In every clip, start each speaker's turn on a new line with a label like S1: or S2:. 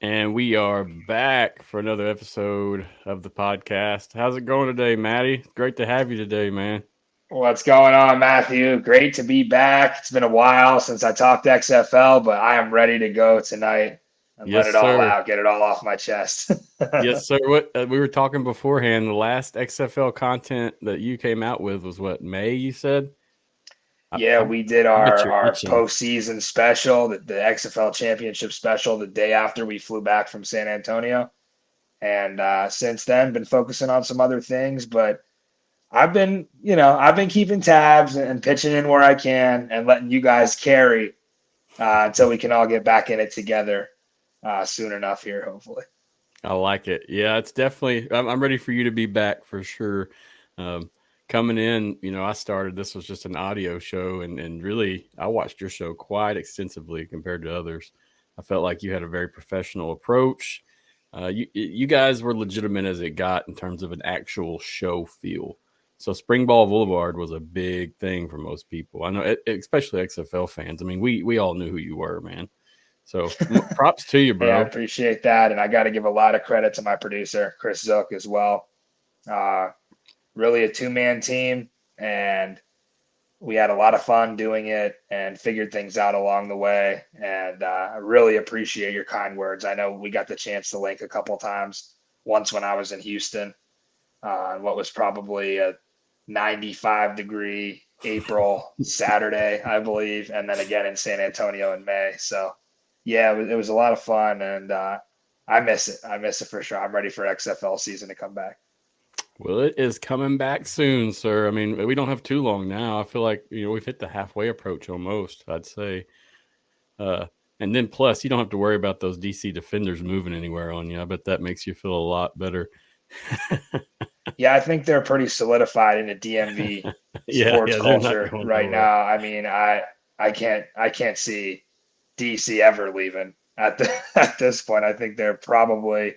S1: And we are back for another episode of the podcast. How's it going today, Matty? Great to have you today, man.
S2: What's going on, Mathew? Great to be back. It's been a while since I talked XFL, but I am ready to go tonight and let
S1: Yes,
S2: it all
S1: sir.
S2: out, get it all off my chest.
S1: Yes, sir. What we were talking beforehand, the last XFL content that you came out with was what, May, you said? I,
S2: Yeah,
S1: I,
S2: we did
S1: I bet
S2: our
S1: you're
S2: our
S1: itching.
S2: postseason special, the XFL Championship special, the day after we flew back from San Antonio, and since then been focusing on some other things. But I've been keeping tabs and pitching in where I can and letting you guys carry until we can all get back in it together soon enough here, hopefully.
S1: I like it. Yeah, it's definitely. I'm ready for you to be back for sure. Um, Coming in, I started. This was just an audio show, and really, I watched your show quite extensively compared to others. I felt like you had a very professional approach. You guys were legitimate as it got in terms of an actual show feel. So Springball Boulevard was a big thing for most people. I know, especially XFL fans. I mean, we all knew who you were, man. So props to you,
S2: Hey, I
S1: bro.
S2: appreciate that. And I got to give a lot of credit to my producer, Chris Zook, as well. Uh, really a two-man team. And we had a lot of fun doing it and figured things out along the way. And I really appreciate your kind words. I know we got the chance to link a couple times. Once when I was in Houston, what was probably a 95-degree April Saturday, I believe, and then again in San Antonio in May. So, yeah, it was a lot of fun, and I miss it. I miss it for sure. I'm ready for XFL season to come back.
S1: Well, it is coming back soon, sir. I mean, we don't have too long now. I feel like we've hit the halfway approach almost. I'd say, uh, and then plus you don't have to worry about those DC defenders moving anywhere on you. I bet that makes you feel a lot better.
S2: Yeah, I think they're pretty solidified in the DMV
S1: Yeah,
S2: sports
S1: yeah, they're not
S2: culture
S1: going
S2: right
S1: nowhere.
S2: now. I mean, I can't see DC ever leaving at the at this point. I think they're probably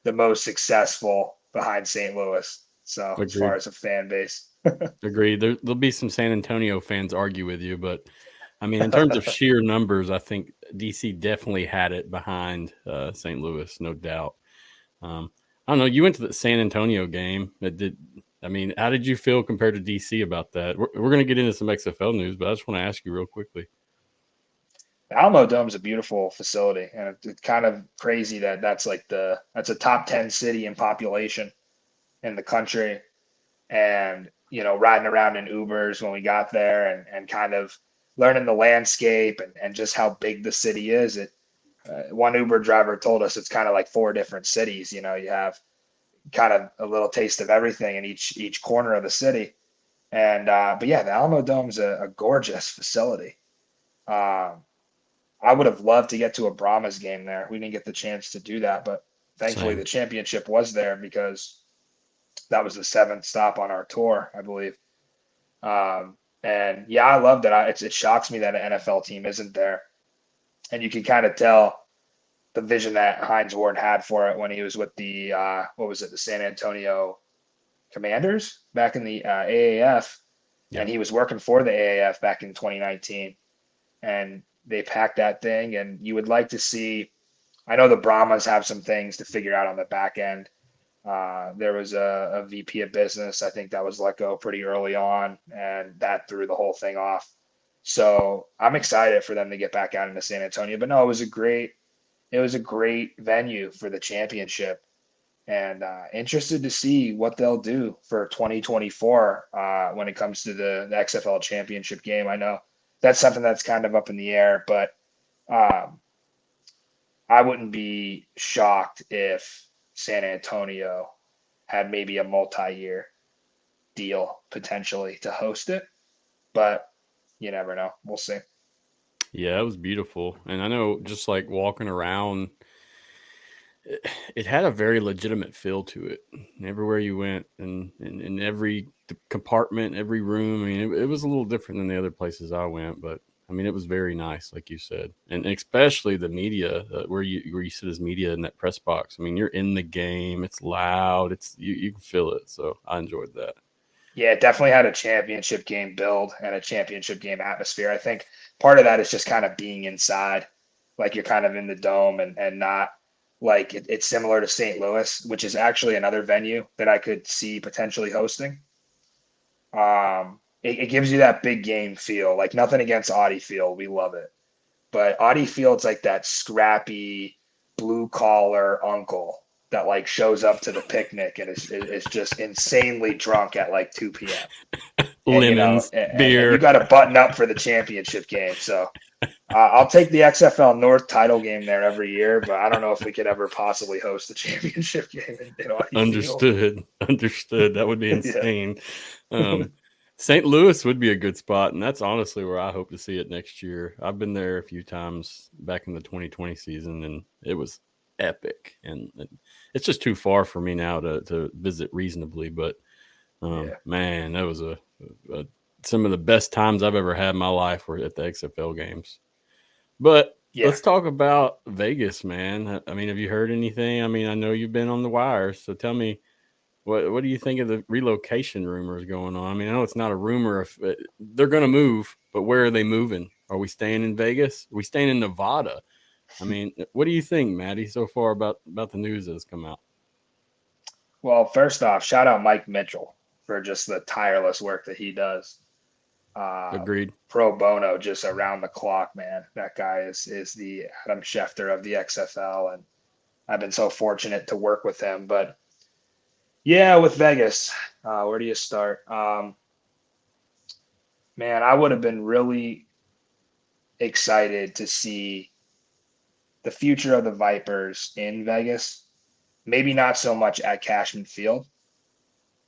S2: the most successful behind St. Louis. So as far
S1: Agreed.
S2: as a fan base.
S1: Agreed. There'll be some San Antonio fans argue with you, but I mean, in terms of sheer numbers, I think DC definitely had it behind St. Louis, no doubt. I don't know. You went to the San Antonio game. It did. I mean, how did you feel compared to DC about that? We're going to get into some XFL news, but I just want to ask you real quickly.
S2: The Alamo Dome is a beautiful facility, and it's kind of crazy that that's a top 10 city in population in the country. And riding around in Ubers when we got there, and kind of learning the landscape and just how big the city is. One Uber driver told us it's kind of like four different cities. You have kind of a little taste of everything in each corner of the city. And but yeah, the Alamo Dome's a gorgeous facility. Um, I would have loved to get to a Brahmas game there. We didn't get the chance to do that, but thankfully
S1: Same.
S2: the championship was there because that was the seventh stop on our tour, I believe. And yeah, I love that. It shocks me that an NFL team isn't there, and you can kind of tell the vision that Hines Ward had for it when he was with the what was it, the San Antonio Commanders back in the AAF,
S1: Yeah.
S2: and he was working for the AAF back in 2019, and they packed that thing. And you would like to see. I know the Brahmas have some things to figure out on the back end. There was a VP of business, I think, that was let go pretty early on, and that threw the whole thing off. So I'm excited for them to get back out into San Antonio. But no, it was a great venue for the championship, and interested to see what they'll do for 2024 when it comes to the XFL championship game. I know that's something that's kind of up in the air, but um, I wouldn't be shocked if San Antonio had maybe a multi-year deal potentially to host it, but you never know. We'll see.
S1: Yeah, it was beautiful. And I know just like walking around, it had a very legitimate feel to it. Everywhere you went, and in every compartment, every room. I mean, it was a little different than the other places I went, but I mean, it was very nice, like you said, and especially the media where you sit as media in that press box. I mean, you're in the game. It's loud. You can feel it. So I enjoyed that.
S2: Yeah, it definitely had a championship game build and a championship game atmosphere. I think part of that is just kind of being inside, like you're kind of in the dome and not. like it's similar to St. Louis, which is actually another venue that I could see potentially hosting. It gives you that big game feel. Like nothing against Audi Field, we love it, but Audi Field's like that scrappy blue collar uncle that like shows up to the picnic and is just insanely drunk at like 2 p.m.
S1: Lemons, beer.
S2: And you got to button up for the championship game. So I'll take the XFL North title game there every year, but I don't know if we could ever possibly host the championship game in Audi
S1: Understood. That would be insane. St. Louis would be a good spot, and that's honestly where I hope to see it next year. I've been there a few times back in the 2020 season, and it was epic. And it's just too far for me now to visit reasonably, but man, that was some of the best times I've ever had in my life were at the XFL games. But let's talk about Vegas, man. I mean, have you heard anything? I mean, I know you've been on the wires, so tell me, what do you think of the relocation rumors going on? I mean, I know it's not a rumor if they're going to move, but where are they moving? Are we staying in Vegas? Are we staying in Nevada? I mean, what do you think, Matty, so far about the news that has come out?
S2: Well, first off, shout out Mike Mitchell for just the tireless work that he does.
S1: Agreed.
S2: Pro bono, just around the clock, man. That guy is the Adam Schefter of the XFL, and I've been so fortunate to work with him. But yeah, with Vegas, where do you start? Man, I would have been really excited to see the future of the Vipers in Vegas. Maybe not so much at Cashman Field.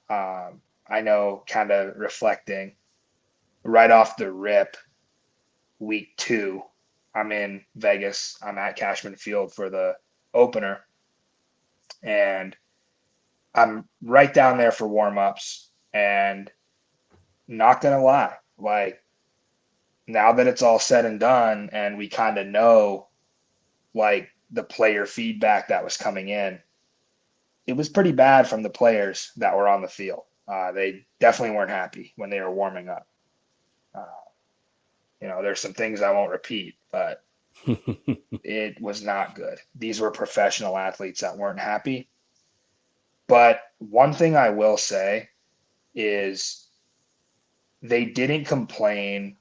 S2: I know, kind of reflecting right off the rip, week 2, I'm in Vegas. I'm at Cashman Field for the opener. And I'm right down there for warm-ups. And not going to lie, like, now that it's all said and done and we kind of know, like, the player feedback that was coming in, it was pretty bad from the players that were on the field. They definitely weren't happy when they were warming up. There's some things I won't repeat, but it was not good. These were professional athletes that weren't happy. But one thing I will say is they didn't complain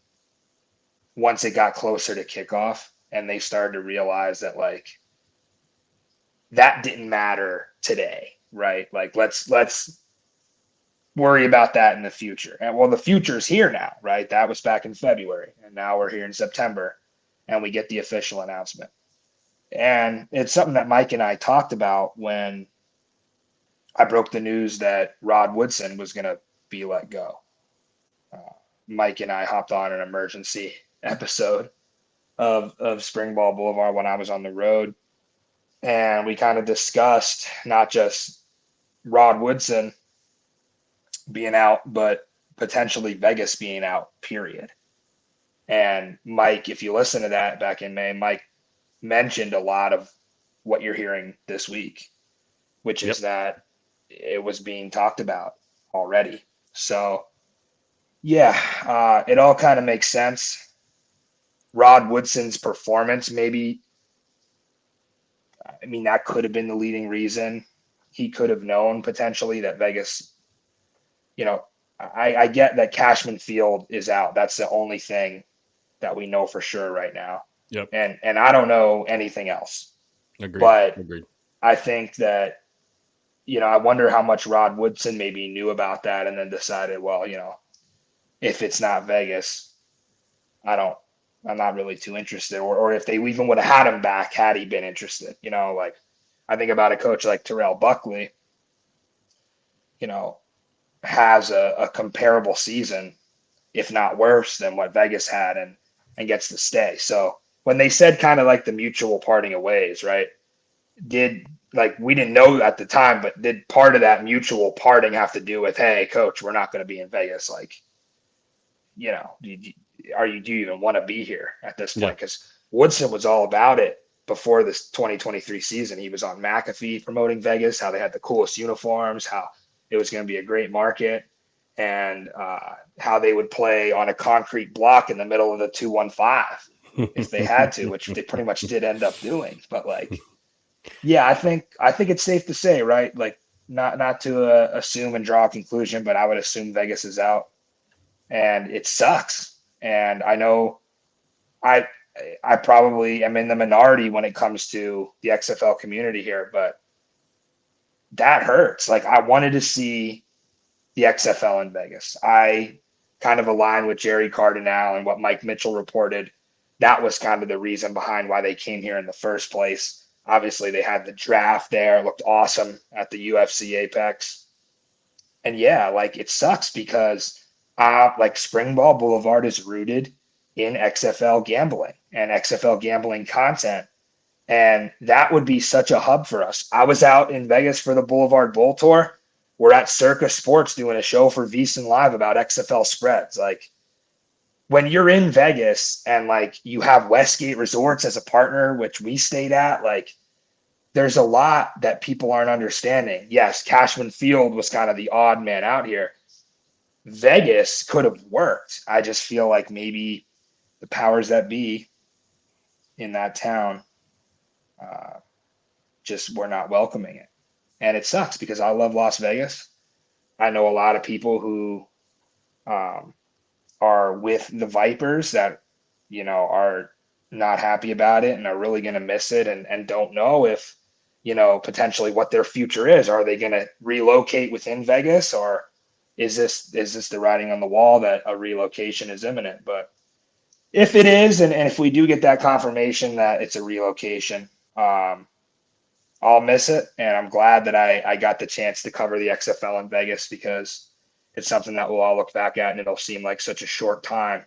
S2: once it got closer to kickoff and they started to realize that, like, that didn't matter today, right? Like, let's worry about that in the future. And well, the future's here now, right? That was back in February, and now we're here in September, and we get the official announcement. And it's something that Mike and I talked about when I broke the news that Rod Woodson was going to be let go. Mike and I hopped on an emergency episode of Springball Boulevard when I was on the road, and we kind of discussed not just Rod Woodson being out, but potentially Vegas being out, period. And Mike, if you listen to that back in May, Mike mentioned a lot of what you're hearing this week, which is that it was being talked about already. So, yeah, it all kind of makes sense. Rod Woodson's performance, maybe, I mean, that could have been the leading reason. He could have known potentially that Vegas, I get that Cashman Field is out. That's the only thing that we know for sure right now.
S1: Yep.
S2: And I don't know anything else.
S1: Agreed.
S2: But
S1: Agreed.
S2: I think that, I wonder how much Rod Woodson maybe knew about that and then decided, well, if it's not Vegas, I'm not really too interested. Or if they even would have had him back, had he been interested, like I think about a coach like Terrell Buckley, has a comparable season, if not worse than what Vegas had and gets to stay. So when they said kind of like the mutual parting of ways, right? We didn't know at the time, but did part of that mutual parting have to do with, hey, coach, we're not going to be in Vegas. Like, do you even want to be here at this point? Because Woodson was all about it before this 2023 season. He was on McAfee promoting Vegas, how they had the coolest uniforms, how it was going to be a great market, and how they would play on a concrete block in the middle of the 215 if they had to, which they pretty much did end up doing. But like, Yeah, I think it's safe to say, right? Like not to assume and draw a conclusion, but I would assume Vegas is out, and it sucks. And I know I I probably am in the minority when it comes to the XFL community here, but that hurts. Like I wanted to see the XFL in Vegas. I kind of align with Jerry Cardinale and what Mike Mitchell reported. That was kind of the reason behind why they came here in the first place. Obviously, they had the draft there. It looked awesome at the UFC Apex. And yeah, like it sucks because like Springball Boulevard is rooted in XFL gambling and XFL gambling content. And that would be such a hub for us. I was out in Vegas for the Boulevard Bowl Tour. We're at Circa Sports doing a show for VSiN Live about XFL spreads. Like when you're in Vegas and like you have Westgate Resorts as a partner, which we stayed at, like there's a lot that people aren't understanding. Yes, Cashman Field was kind of the odd man out here. Vegas could have worked. I just feel like maybe the powers that be in that town just were not welcoming it. And it sucks because I love Las Vegas. I know a lot of people who are with the Vipers that, are not happy about it and are really going to miss it and don't know if, potentially what their future is. Are they going to relocate within Vegas, or is this the writing on the wall that a relocation is imminent? But if it is, and if we do get that confirmation that it's a relocation, I'll miss it. And I'm glad that I got the chance to cover the XFL in Vegas because it's something that we'll all look back at and it'll seem like such a short time.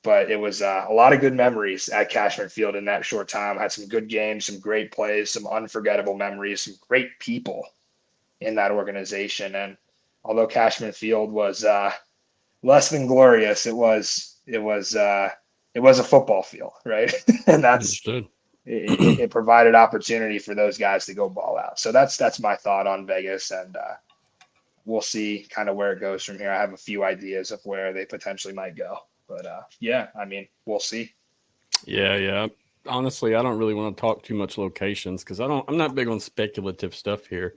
S2: But it was a lot of good memories at Cashman Field in that short time. I had some good games, some great plays, some unforgettable memories, some great people in that organization. And although Cashman Field was less than glorious, it was a football field, right? And that's
S1: Understood.
S2: it provided opportunity for those guys to go ball out. So that's my thought on Vegas, and we'll see kind of where it goes from here. I have a few ideas of where they potentially might go, but yeah, I mean, we'll see.
S1: Yeah. Honestly, I don't really want to talk too much locations because I'm not big on speculative stuff here.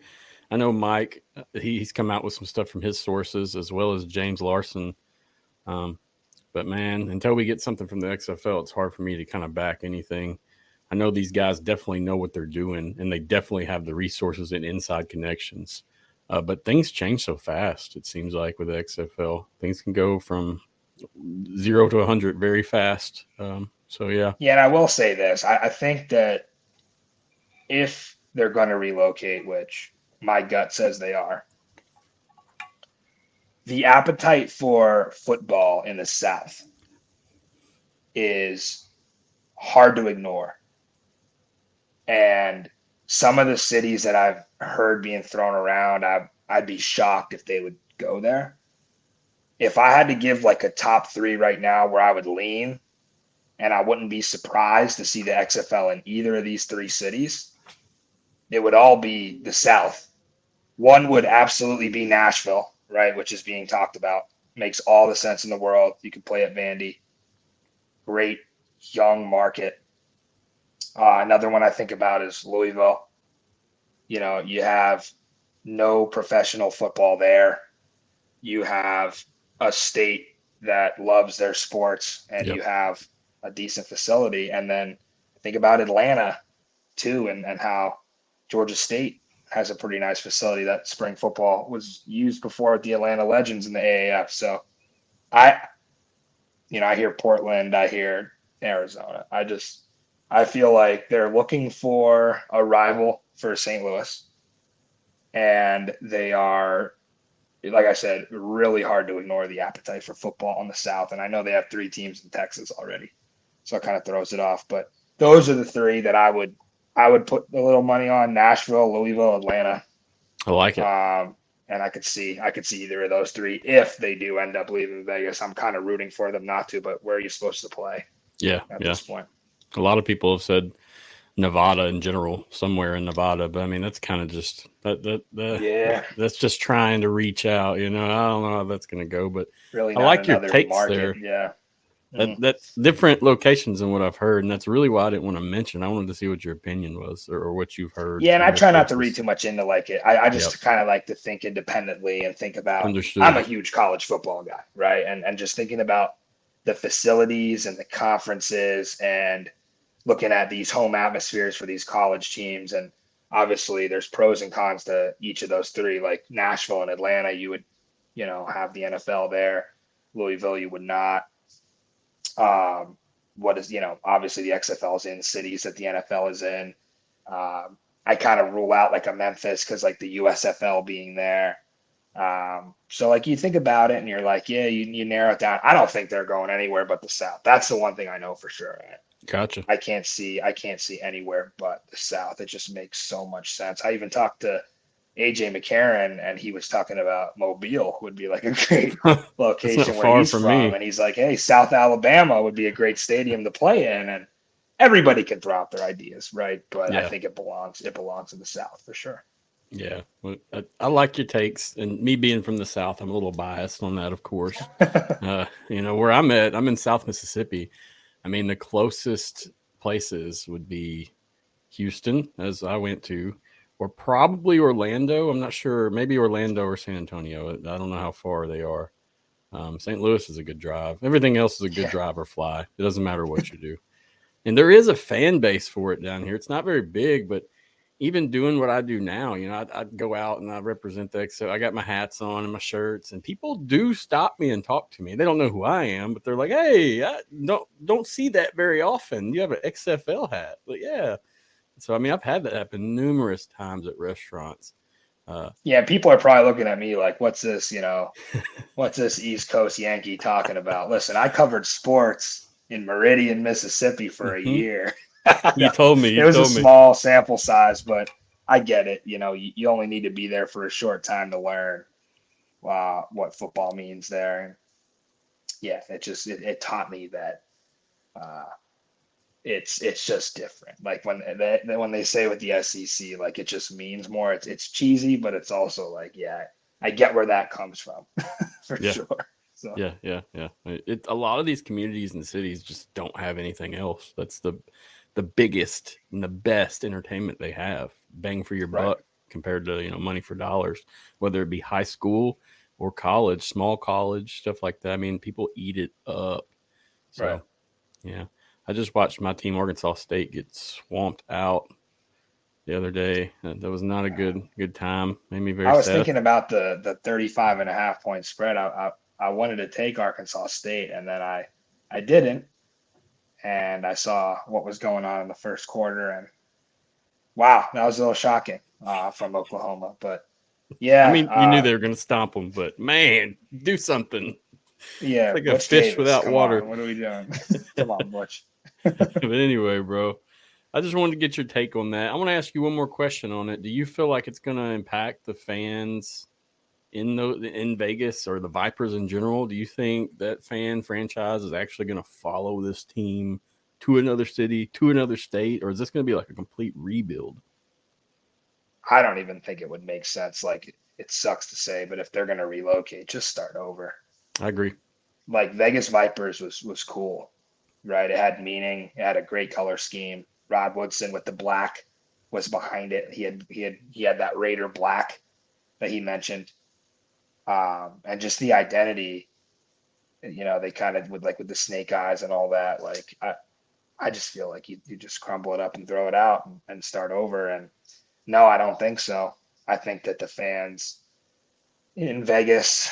S1: I know Mike, he's come out with some stuff from his sources as well as James Larson. But man, until we get something from the XFL, it's hard for me to kind of back anything. I know these guys definitely know what they're doing, and they definitely have the resources and inside connections. But things change so fast, it seems like, with the XFL. Things can go from 0 to 100 very fast. So, yeah.
S2: Yeah, and I will say this. I think that if they're going to relocate, which my gut says they are, the appetite for football in the South is hard to ignore. And some of the cities that I've heard being thrown around, I'd be shocked if they would go there. If I had to give like a top 3 right now where I would lean, and I wouldn't be surprised to see the XFL in either of these 3 cities, it would all be the South. One would absolutely be Nashville, right, which is being talked about. Makes all the sense in the world. You could play at Vandy. Great young market. Another one I think about is Louisville. You have no professional football there. You have a state that loves their sports, and you have a decent facility. And then think about Atlanta too, and how Georgia State has a pretty nice facility that spring football was used before with the Atlanta Legends in the AAF. So I hear Portland, I hear Arizona. I feel like they're looking for a rival for St. Louis, and they are, like I said, really hard to ignore the appetite for football in the South. And I know they have 3 teams in Texas already, so it kind of throws it off. But those are the 3 that I would put a little money on: Nashville, Louisville, Atlanta.
S1: I like it.
S2: And I could see either of those 3 if they do end up leaving Vegas. I'm kind of rooting for them not to, but where are you supposed to play?
S1: Yeah.
S2: At this point.
S1: A lot of people have said Nevada in general, somewhere in Nevada, but I mean that's kind of just that's just trying to reach out. I don't know how that's going to go, but
S2: really
S1: I like your takes
S2: market.
S1: there.
S2: Yeah.
S1: That's different locations than what I've heard, and that's really why I didn't want to mention. I wanted to see what your opinion was or what you've heard.
S2: Yeah, and I
S1: your
S2: try not to
S1: sources.
S2: read too much into like it. I just kind of like to think independently and think about.
S1: Understood.
S2: I'm a huge college football guy, right? And just thinking about the facilities and the conferences and looking at these home atmospheres for these college teams. And obviously there's pros and cons to each of those three. Like Nashville and Atlanta, you would, have the NFL there. Louisville, you would not. What is, obviously the XFL is in cities that the NFL is in. I kind of rule out like a Memphis because like the USFL being there. So like you think about it and you're like, yeah, you narrow it down. I don't think they're going anywhere but the South. That's the one thing I know for sure.
S1: Gotcha.
S2: I can't see anywhere but the South. It just makes so much sense. I even talked to AJ McCarron and he was talking about Mobile would be like a great location where he's from. And he's like, hey, South Alabama would be a great stadium to play in. And everybody can throw out their ideas, right? But I think it belongs in the South for sure.
S1: Yeah, well, I like your takes, and me being from the South, I'm a little biased on that, of course. Where I'm at, I'm in South Mississippi. I mean, the closest places would be Houston, as I went to, or probably Orlando. I'm not sure, maybe Orlando or San Antonio. I don't know how far they are. St. Louis is a good drive. Everything else is a good drive or fly. It doesn't matter what you do. And there is a fan base for it down here. It's not very big, but even doing what I do now, I'd go out and I represent the XFL. I got my hats on and my shirts, and people do stop me and talk to me. They don't know who I am, but they're like, "Hey, I don't see that very often. You have an XFL hat." But yeah. So I mean, I've had that happen numerous times at restaurants.
S2: People are probably looking at me like, "What's this? What's this East Coast Yankee talking about?" Listen, I covered sports in Meridian, Mississippi for a year.
S1: You told me.
S2: It was a small sample size, but I get it. You only need to be there for a short time to learn what football means there. And yeah, it taught me that it's just different. Like when they say with the SEC, like it just means more. It's cheesy, but it's also like, yeah, I get where that comes from for sure. So.
S1: Yeah. A lot of these communities and cities just don't have anything else. That's the biggest and the best entertainment they have. Bang for your buck compared to money for dollars, whether it be high school or college, small college, stuff like that. I mean, people eat it up. So yeah, I just watched my team Arkansas State get swamped out the other day. That was not a good time. Made me very sad.
S2: I was thinking about the 35.5 point spread. I wanted to take Arkansas State, and then I didn't. And I saw what was going on in the first quarter, and wow, that was a little shocking from Oklahoma. But yeah,
S1: I mean, you knew they were going to stomp them, but man, do something.
S2: Yeah,
S1: it's like Butch a fish Davis, without water.
S2: What are we doing? Come on, Butch.
S1: But anyway, bro, I just wanted to get your take on that. I want to ask you one more question on it. Do you feel like it's going to impact the fans in Vegas or the Vipers in general? Do you think that fan franchise is actually going to follow this team to another city, to another state, or is this going to be like a complete rebuild?
S2: I don't even think it would make sense. Like, it sucks to say, but if they're going to relocate, just start over.
S1: I agree.
S2: Like Vegas Vipers was cool, right? It had meaning. It had a great color scheme. Rod Woodson with the black was behind it. He had that Raider black that he mentioned. And just the identity, they kind of with the snake eyes and all that. Like, I just feel like you just crumble it up and throw it out and start over. And no, I don't think so. I think that the fans in Vegas,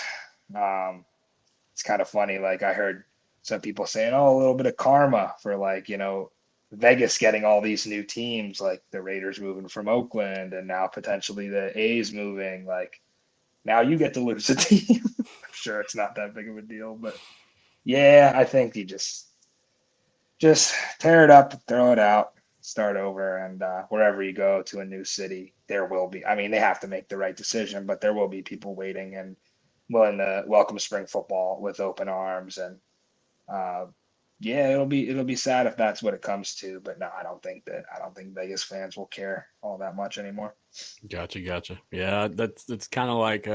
S2: it's kind of funny. Like I heard some people saying, "Oh, a little bit of karma for Vegas getting all these new teams, like the Raiders moving from Oakland and now potentially the A's moving. Like, now you get to lose a team." I'm sure it's not that big of a deal, but yeah, I think you just tear it up, throw it out, start over, and wherever you go to a new city, there will be. I mean, they have to make the right decision, but there will be people waiting and willing to welcome spring football with open arms. And yeah, it'll be sad if that's what it comes to. But no, I don't think Vegas fans will care all that much anymore.
S1: Gotcha. Yeah, that's kind of like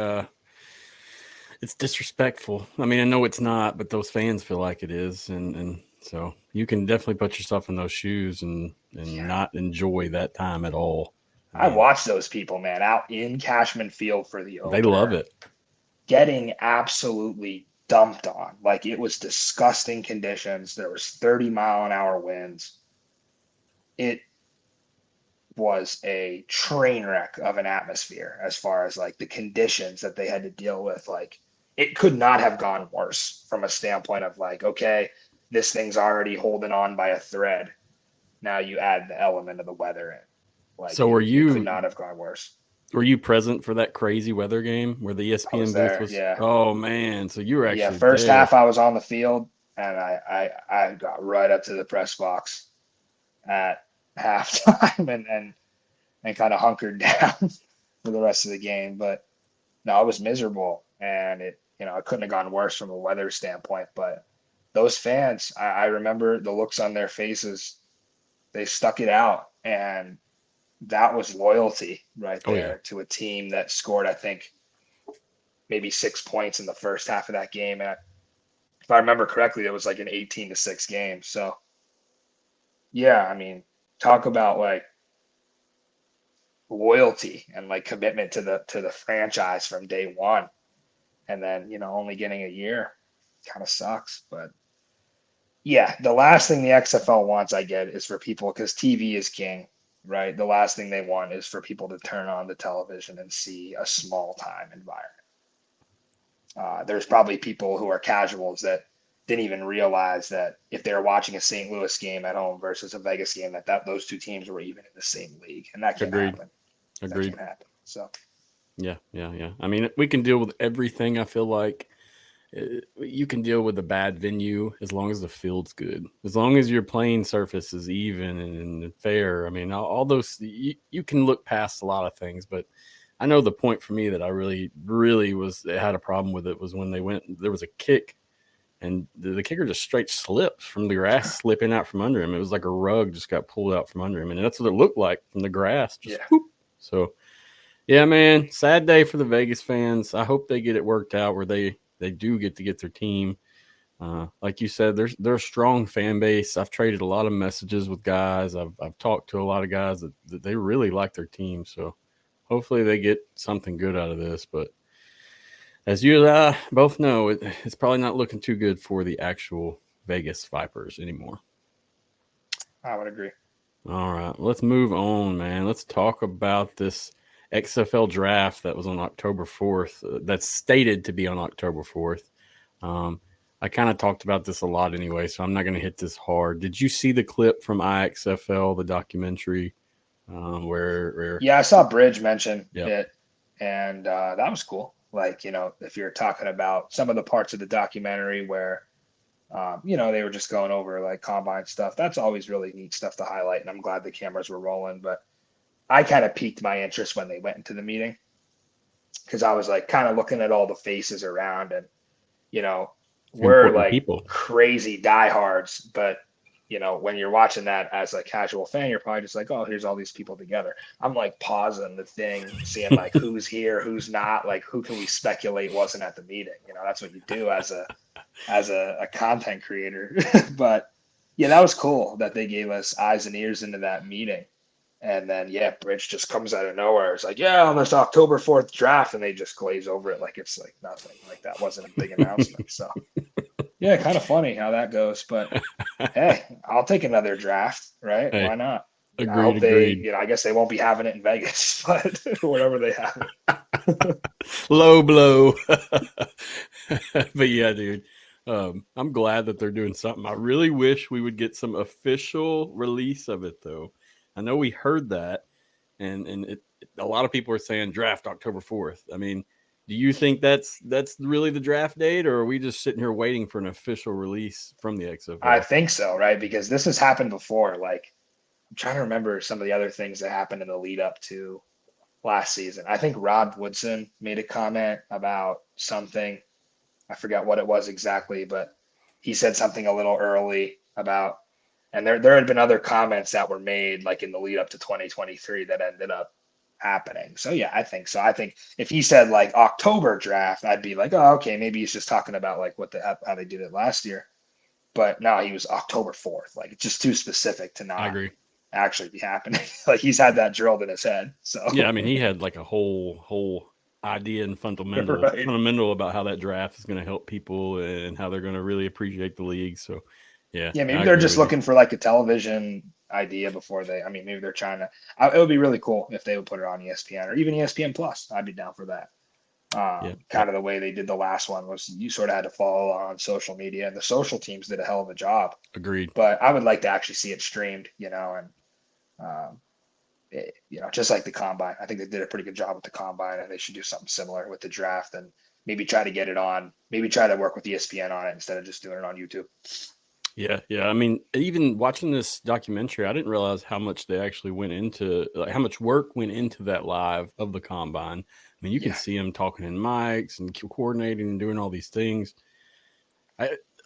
S1: it's disrespectful. I mean, I know it's not, but those fans feel like it is, and so you can definitely put yourself in those shoes and not enjoy that time at all.
S2: I
S1: mean,
S2: watched those people, man, out in Cashman Field for the
S1: they love
S2: opener,
S1: it.
S2: getting absolutely dumped on. Like, it was disgusting conditions. There was 30-mile-an-hour winds. It was a train wreck of an atmosphere as far as like the conditions that they had to deal with. Like, it could not have gone worse from a standpoint of like, okay, this thing's already holding on by a thread. Now you add the element of the weather in. Like,
S1: So
S2: it could not have gone worse.
S1: were you present for that crazy weather game where the
S2: I
S1: ESPN
S2: was
S1: booth
S2: there,
S1: was?
S2: yeah.
S1: Oh man, so you were
S2: Yeah,
S1: actually
S2: first
S1: there.
S2: half I was on the field, and I got right up to the press box at halftime and kind of hunkered down for the rest of the game. But no, it was miserable, and it couldn't have gone worse from a weather standpoint. But those fans, I remember the looks on their faces. They stuck it out, and that was loyalty right there to a team that scored, I think, maybe 6 points in the first half of that game. And if I remember correctly, it was like an 18-6 game. So yeah, I mean, talk about like loyalty and like commitment to the franchise from day one. And then, only getting a year kind of sucks. But yeah, the last thing the XFL wants, I get, is for people, because TV is king, right? The last thing they want is for people to turn on the television and see a small time environment. There's probably people who are casuals that didn't even realize that if they were watching a St. Louis game at home versus a Vegas game, that those two teams were even in the same league, and that can't happen. That can't happen. So
S1: Yeah. I mean, we can deal with everything. I feel like you can deal with a bad venue as long as the field's good, as long as your playing surface is even and fair. I mean, all those you can look past a lot of things, but I know the point for me that I really had a problem with it was when there was a kick and the kicker just straight slipped from the grass, slipping out from under him. It was like a rug just got pulled out from under him, and that's what it looked like from the grass. Just whoop. So, yeah, man, sad day for the Vegas fans. I hope they get it worked out where they do get to get their team. Like you said, they're a strong fan base. I've traded a lot of messages with guys. I've talked to a lot of guys that they really like their team. So hopefully they get something good out of this. But as you and I both know, it's probably not looking too good for the actual Vegas Vipers anymore.
S2: I would agree.
S1: All right, let's move on, man. Let's talk about this XFL draft that was on October 4th. That's stated to be on October 4th. I kind of talked about this a lot anyway, so I'm not going to hit this hard. Did you see the clip from IXFL, the documentary, where?
S2: Yeah, I saw Bridge mention it, and that was cool. Like, if you're talking about some of the parts of the documentary where, they were just going over like combine stuff, that's always really neat stuff to highlight, and I'm glad the cameras were rolling. But I kind of piqued my interest when they went into the meeting, because I was like kind of looking at all the faces around, and we're like people. Crazy diehards, but when you're watching that as a casual fan, you're probably just like, oh, here's all these people together. I'm like pausing the thing, seeing like who's here, who's not, like who can we speculate wasn't at the meeting. That's what you do as a content creator. But yeah, that was cool that they gave us eyes and ears into that meeting. And then, Bridge just comes out of nowhere. It's like, on this October 4th draft, and they just glaze over it like it's like nothing. Like that wasn't a big announcement. So, yeah, kind of funny how that goes. But, hey, I'll take another draft, right? Hey, why not?
S1: Agreed.
S2: I guess they won't be having it in Vegas, but whatever they have it.
S1: Low blow. But, yeah, dude. I'm glad that they're doing something. I really wish we would get some official release of it, though. I know we heard that, and a lot of people are saying draft October 4th. I mean, do you think that's really the draft date, or are we just sitting here waiting for an official release from the XFL?
S2: I think so, right? Because this has happened before. Like, I'm trying to remember some of the other things that happened in the lead up to last season. I think Rod Woodson made a comment about something. I forgot what it was exactly, but he said something a little early about. And there had been other comments that were made like in the lead up to 2023 that ended up happening. So yeah, I think so. I think if he said like October draft, I'd be like, oh, okay, maybe he's just talking about like how they did it last year. But no, he was October 4th. Like it's just too specific to
S1: I
S2: not
S1: agree.
S2: actually be happening. Like he's had that drilled in his head. So
S1: Yeah, I mean, he had like a whole idea and
S2: right.
S1: fundamental about how that draft is going to help people and how they're going to really appreciate the league. So, yeah,
S2: Yeah, maybe
S1: I
S2: they're
S1: agree
S2: just
S1: with you.
S2: looking for like a television idea before they. I mean, maybe they're trying to. It would be really cool if they would put it on ESPN or even ESPN Plus. I'd be down for that.
S1: Yeah,
S2: Kind of the way they did the last one was you sort of had to follow on social media, and the social teams did a hell of a job.
S1: agreed.
S2: But I would like to actually see it streamed, and just like the combine. I think they did a pretty good job with the combine, and they should do something similar with the draft and maybe try to get it on. Maybe try to work with ESPN on it instead of just doing it on YouTube.
S1: Yeah, yeah. I mean, even watching this documentary, I didn't realize how much they actually went into, like how much work went into that live of the combine. I mean, you can
S2: Yeah.
S1: see them talking in mics and coordinating and doing all these things.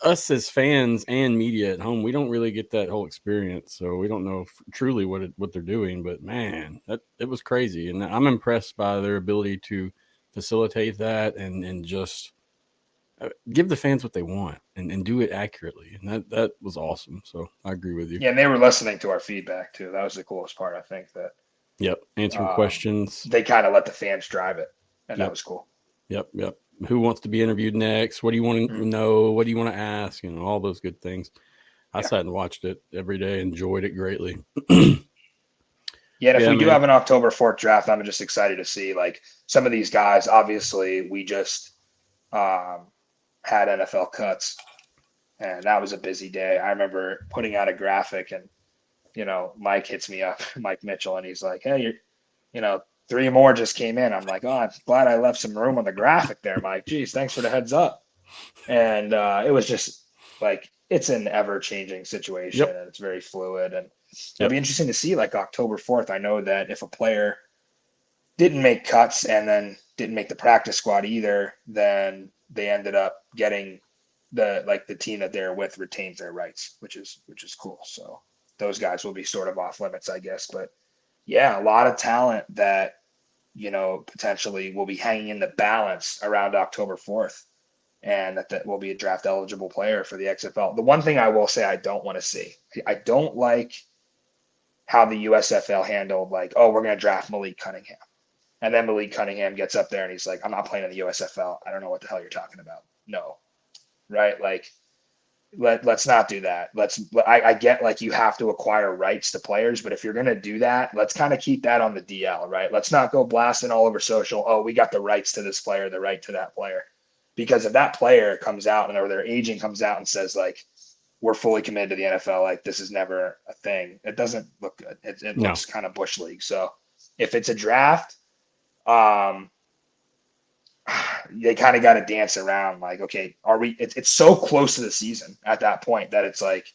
S1: Us as fans and media at home, we don't really get that whole experience, so we don't know truly what they're doing. But man, it was crazy, and I'm impressed by their ability to facilitate that and just give the fans what they want and do it accurately, and that was awesome. So I agree with you.
S2: Yeah, and they were listening to our feedback too. That was the coolest part. I think that
S1: Yep, answering questions.
S2: they kind of let the fans drive it, and that
S1: Yep,
S2: was cool.
S1: yep. Who wants to be interviewed next? What do you want to know? What do you want to ask? All those good things. I
S2: Yeah.
S1: sat and watched it every day, enjoyed it greatly.
S2: Yeah, and if
S1: Yeah,
S2: we do
S1: man.
S2: have an October 4th draft, I'm just excited to see like some of these guys. Obviously, we just had NFL cuts, and that was a busy day. I remember putting out a graphic, and Mike hits me up, Mike Mitchell, and he's like, "Hey, three more just came in." I'm like, "Oh, I'm glad I left some room on the graphic there, Mike. Geez, thanks for the heads up." And it was just like it's an ever-changing situation,
S1: Yep.
S2: and it's very fluid, and it'll be
S1: Yep.
S2: interesting to see like October 4th. I know that if a player didn't make cuts and then didn't make the practice squad either, then they ended up getting the team that they're with retains their rights, which is cool. So those guys will be sort of off limits, I guess. But yeah, a lot of talent that potentially will be hanging in the balance around October 4th, and that will be a draft eligible player for the XFL. The one thing I will say I don't want to see, I don't like how the USFL handled like, oh, we're going to draft Malik Cunningham. And then Malik Cunningham gets up there and he's like, I'm not playing in the USFL. I don't know what the hell you're talking about. No. Right? Like, let's not do that. I get like you have to acquire rights to players, but if you're going to do that, let's kind of keep that on the DL, right? Let's not go blasting all over social. Oh, we got the rights to this player, the right to that player. Because if that player comes out or their agent comes out and says like, we're fully committed to the NFL, like this is never a thing, it doesn't look good. It
S1: No.
S2: looks kind of bush league. So if it's a draft, they kind of got to dance around like, okay, are we, it's so close to the season at that point that it's like,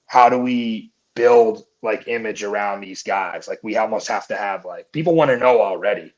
S2: how do we build like image around these guys? Like we almost have to have like, people want to know already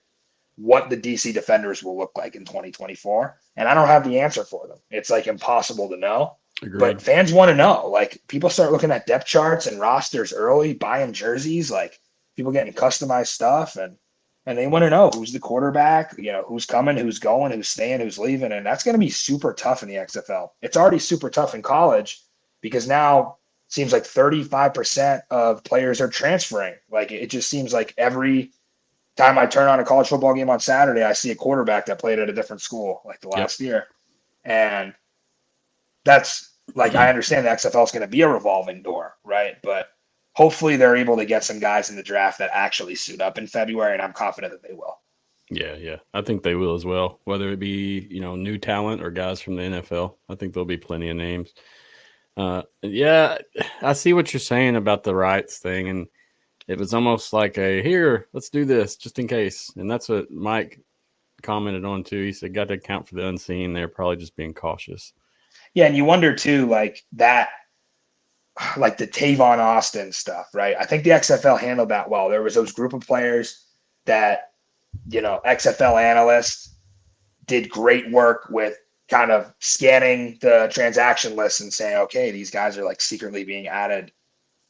S2: what the DC Defenders will look like in 2024. And I don't have the answer for them. It's like impossible to know.
S1: Agreed.
S2: But fans want to know. Like people start looking at depth charts and rosters early, buying jerseys, like people getting customized stuff, and they want to know who's the quarterback, who's coming, who's going, who's staying, who's leaving, and that's going to be super tough in the XFL. It's already super tough in college because now it seems like 35% of players are transferring. Like it just seems like every time I turn on a college football game on Saturday, I see a quarterback that played at a different school like the last year, and that's like, I understand the XFL is going to be a revolving door, right? But hopefully they're able to get some guys in the draft that actually suit up in February, and I'm confident that they will.
S1: Yeah. I think they will as well. Whether it be, new talent or guys from the NFL, I think there'll be plenty of names. Yeah, I see what you're saying about the rights thing. And it was almost like here, let's do this just in case. And that's what Mike commented on too. He said, got to account for the unseen. They're probably just being cautious.
S2: Yeah. And you wonder too, like that, like the Tavon Austin stuff, right? I think the XFL handled that well. There was those group of players that, XFL analysts did great work with kind of scanning the transaction list and saying, okay, these guys are like secretly being added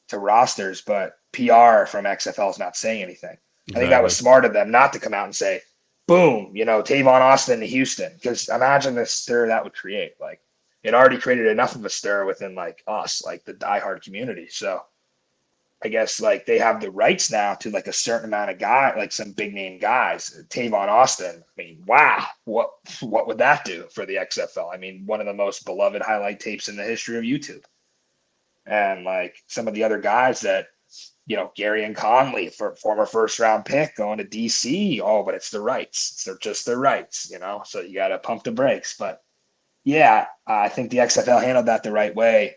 S2: to rosters, but PR from XFL is not saying anything. I think that was smart of them not to come out and say, boom, Tavon Austin to Houston. Because imagine the stir that would create. Like, it already created enough of a stir within like us, like the diehard community. So I guess like they have the rights now to like a certain amount of guy, like some big name guys. Tavon Austin. I mean, wow, what would that do for the XFL? I mean, one of the most beloved highlight tapes in the history of YouTube. And like some of the other guys that, Gary and Conley, for former first round pick going to DC. Oh, but it's the rights. They're just their rights, so you got to pump the brakes. But yeah, I think the XFL handled that the right way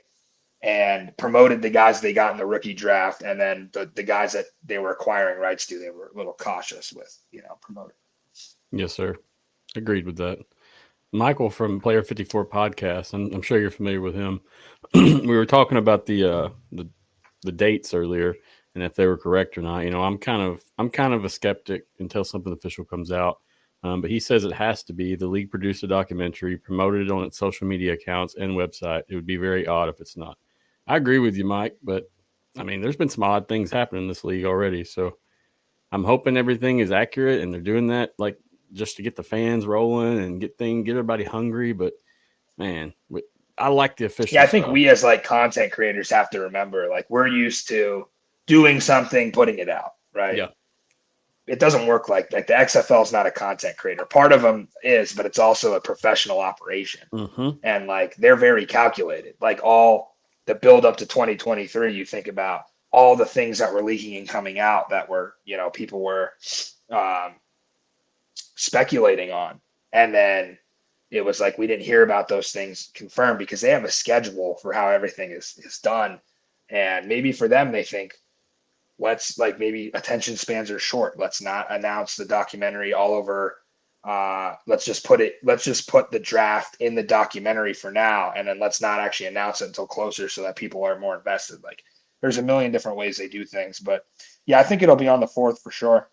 S2: and promoted the guys they got in the rookie draft. And then the guys that they were acquiring rights to, they were a little cautious with, promoting.
S1: Yes, sir. Agreed with that. Michael from Player 54 podcast, I'm sure you're familiar with him. We were talking about the dates earlier and if they were correct or not. I'm kind of a skeptic until something official comes out. But he says it has to be. The league produced a documentary, promoted it on its social media accounts and website. It would be very odd if it's not. I agree with you, Mike, but I mean, there's been some odd things happening in this league already. So I'm hoping everything is accurate and they're doing that like just to get the fans rolling and get everybody hungry. But man, I like the official.
S2: Yeah, I think we as like content creators have to remember, like we're used to doing something, putting it out, right?
S1: Yeah.
S2: It doesn't work like the XFL is not a content creator. Part of them is, but it's also a professional operation.
S1: Mm-hmm.
S2: And like, they're very calculated. Like all the build up to 2023, you think about all the things that were leaking and coming out that were, people were speculating on. And then it was like, we didn't hear about those things confirmed because they have a schedule for how everything is done. And maybe for them, they think, let's like maybe attention spans are short. Let's not announce the documentary all over. Let's just put the draft in the documentary for now. And then let's not actually announce it until closer so that people are more invested. Like there's a million different ways they do things, but yeah, I think it'll be on the 4th for sure.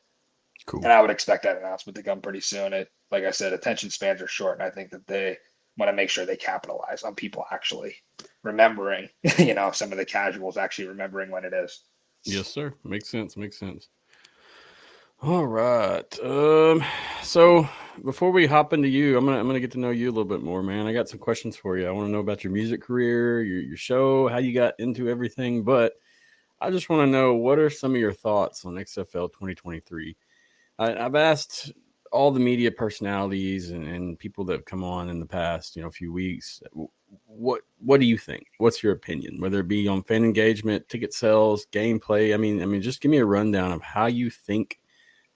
S1: Cool.
S2: And I would expect that announcement to come pretty soon. Like I said, attention spans are short. And I think that they want to make sure they capitalize on people actually remembering, some of the casuals actually remembering when it is.
S1: Yes, sir. Makes sense. All right. So before we hop into you, I'm gonna get to know you a little bit more, man. I got some questions for you. I want to know about your music career, your show, how you got into everything. But I just want to know, what are some of your thoughts on XFL 2023? I've asked all the media personalities and people that have come on in the past, a few weeks. What do you think? What's your opinion? Whether it be on fan engagement, ticket sales, gameplay. I mean, just give me a rundown of how you think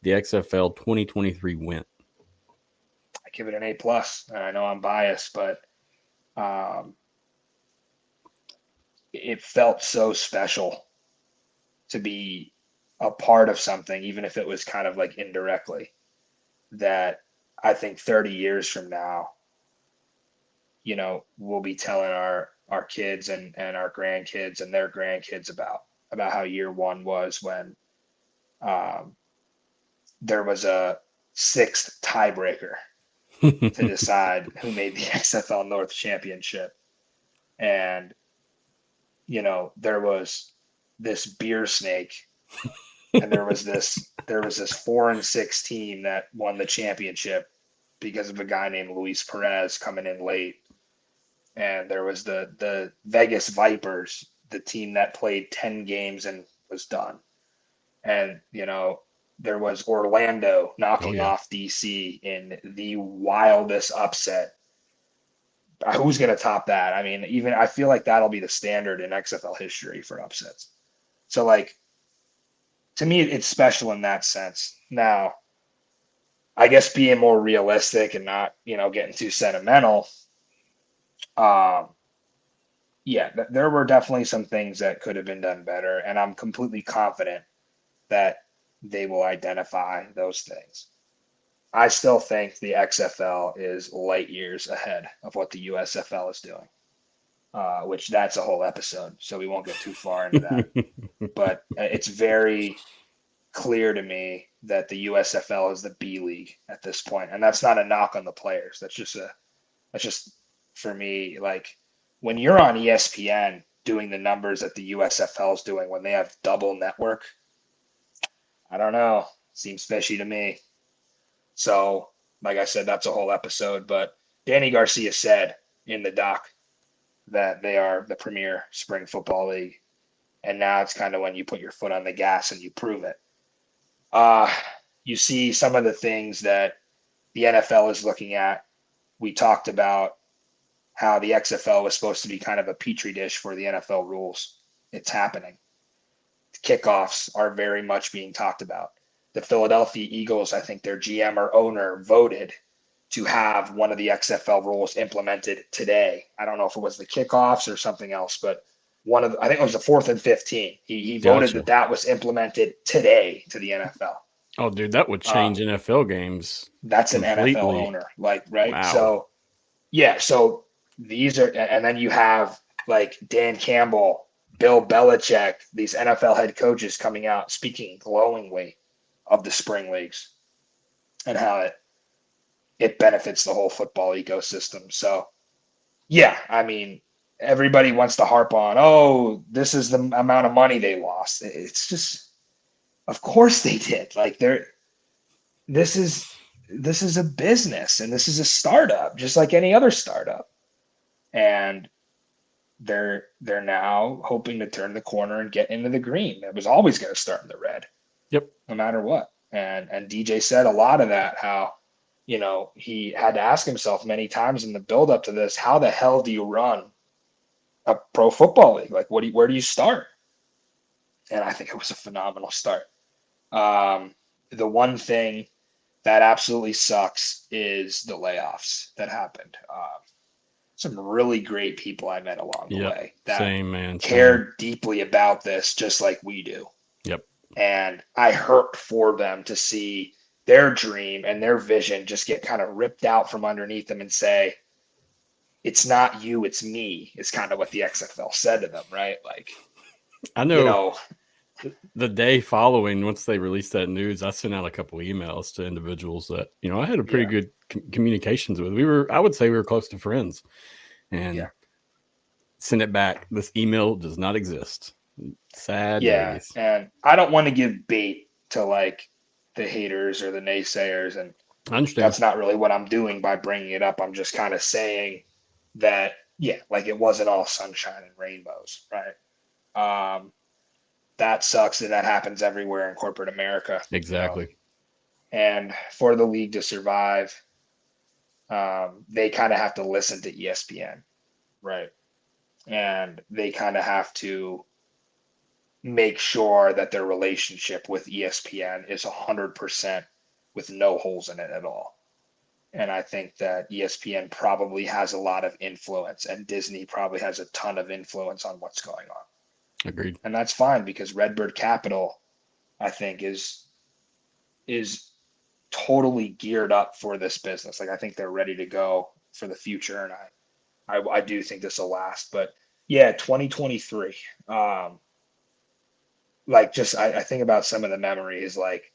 S1: the XFL 2023 went.
S2: I give it an A+. I know I'm biased, but it felt so special to be a part of something, even if it was kind of like indirectly, that I think 30 years from now, we'll be telling our kids and our grandkids and their grandkids about how year one was when there was a 6th tiebreaker to decide who made the XFL North Championship. And, there was this beer snake and there was this 4-6 team that won the championship because of a guy named Luis Perez coming in late. And there was the Vegas Vipers, the team that played 10 games and was done. And, there was Orlando knocking off DC in the wildest upset. Who's going to top that? I mean, I feel like that'll be the standard in XFL history for upsets. So, like, to me, it's special in that sense. Now, I guess being more realistic and not, getting too sentimental, there were definitely some things that could have been done better, and I'm completely confident that they will identify those things. I still think the XFL is light years ahead of what the USFL is doing, which that's a whole episode, so we won't get too far into that. But it's very clear to me that the USFL is the B league at this point, and that's not a knock on the players. That's just for me, like when you're on ESPN doing the numbers that the USFL is doing when they have double network, I don't know. Seems fishy to me. So, like I said, that's a whole episode. But Danny Garcia said in the doc that they are the premier spring football league. And now it's kind of when you put your foot on the gas and you prove it. You see some of the things that the NFL is looking at. We talked about how the XFL was supposed to be kind of a petri dish for the NFL rules. It's happening. Kickoffs are very much being talked about. The Philadelphia Eagles, I think their GM or owner voted to have one of the XFL rules implemented today. I don't know if it was the kickoffs or something else, but I think it was the 4th and 15. He voted
S1: Gotcha.
S2: that was implemented today to the NFL.
S1: Oh, dude, that would change NFL games.
S2: That's
S1: completely.
S2: An NFL owner, like, right?
S1: Wow.
S2: So, yeah. So these are, and then you have like Dan Campbell, Bill Belichick, these NFL head coaches coming out speaking glowingly of the spring leagues and how it benefits the whole football ecosystem. So, yeah, I mean, everybody wants to harp on, oh, this is the amount of money they lost. It's just, of course they did. Like this is a business and this is a startup, just like any other startup. And they're now hoping to turn the corner and get into the green. It was always going to start in the red.
S1: Yep.
S2: No matter what. And DJ said a lot of that, how, you know, he had to ask himself many times in the build up to this, how the hell do you run a pro football league? Like, where do you start? And I think it was a phenomenal start. The one thing that absolutely sucks is the layoffs that happened. Some really great people I met along the way that cared deeply about this, just like we do.
S1: Yep.
S2: And I hurt for them to see their dream and their vision just get kind of ripped out from underneath them and say, it's not you, it's me, is kind of what the XFL said to them, right? Like,
S1: I know, the day following, once they released that news, I sent out a couple emails to individuals that, you know, I had a pretty good communications with. I would say we were close to friends, and send it back. This email does not exist. Sad days.
S2: And I don't want to give bait to like the haters or the naysayers, and
S1: I understand.
S2: That's not really what I'm doing by bringing it up. I'm just kind of saying that, like it wasn't all sunshine and rainbows, right? That sucks, and that happens everywhere in corporate America.
S1: Exactly.
S2: You know? And for the league to survive, they kind of have to listen to ESPN, right? And they kind of have to make sure that their relationship with ESPN is 100% with no holes in it at all. And I think that ESPN probably has a lot of influence, and Disney probably has a ton of influence on what's going on.
S1: Agreed.
S2: And that's fine, because Redbird Capital, I think, is totally geared up for this business. Like, I think they're ready to go for the future, and I do think this will last. But yeah, 2023. Like, just I think about some of the memories, like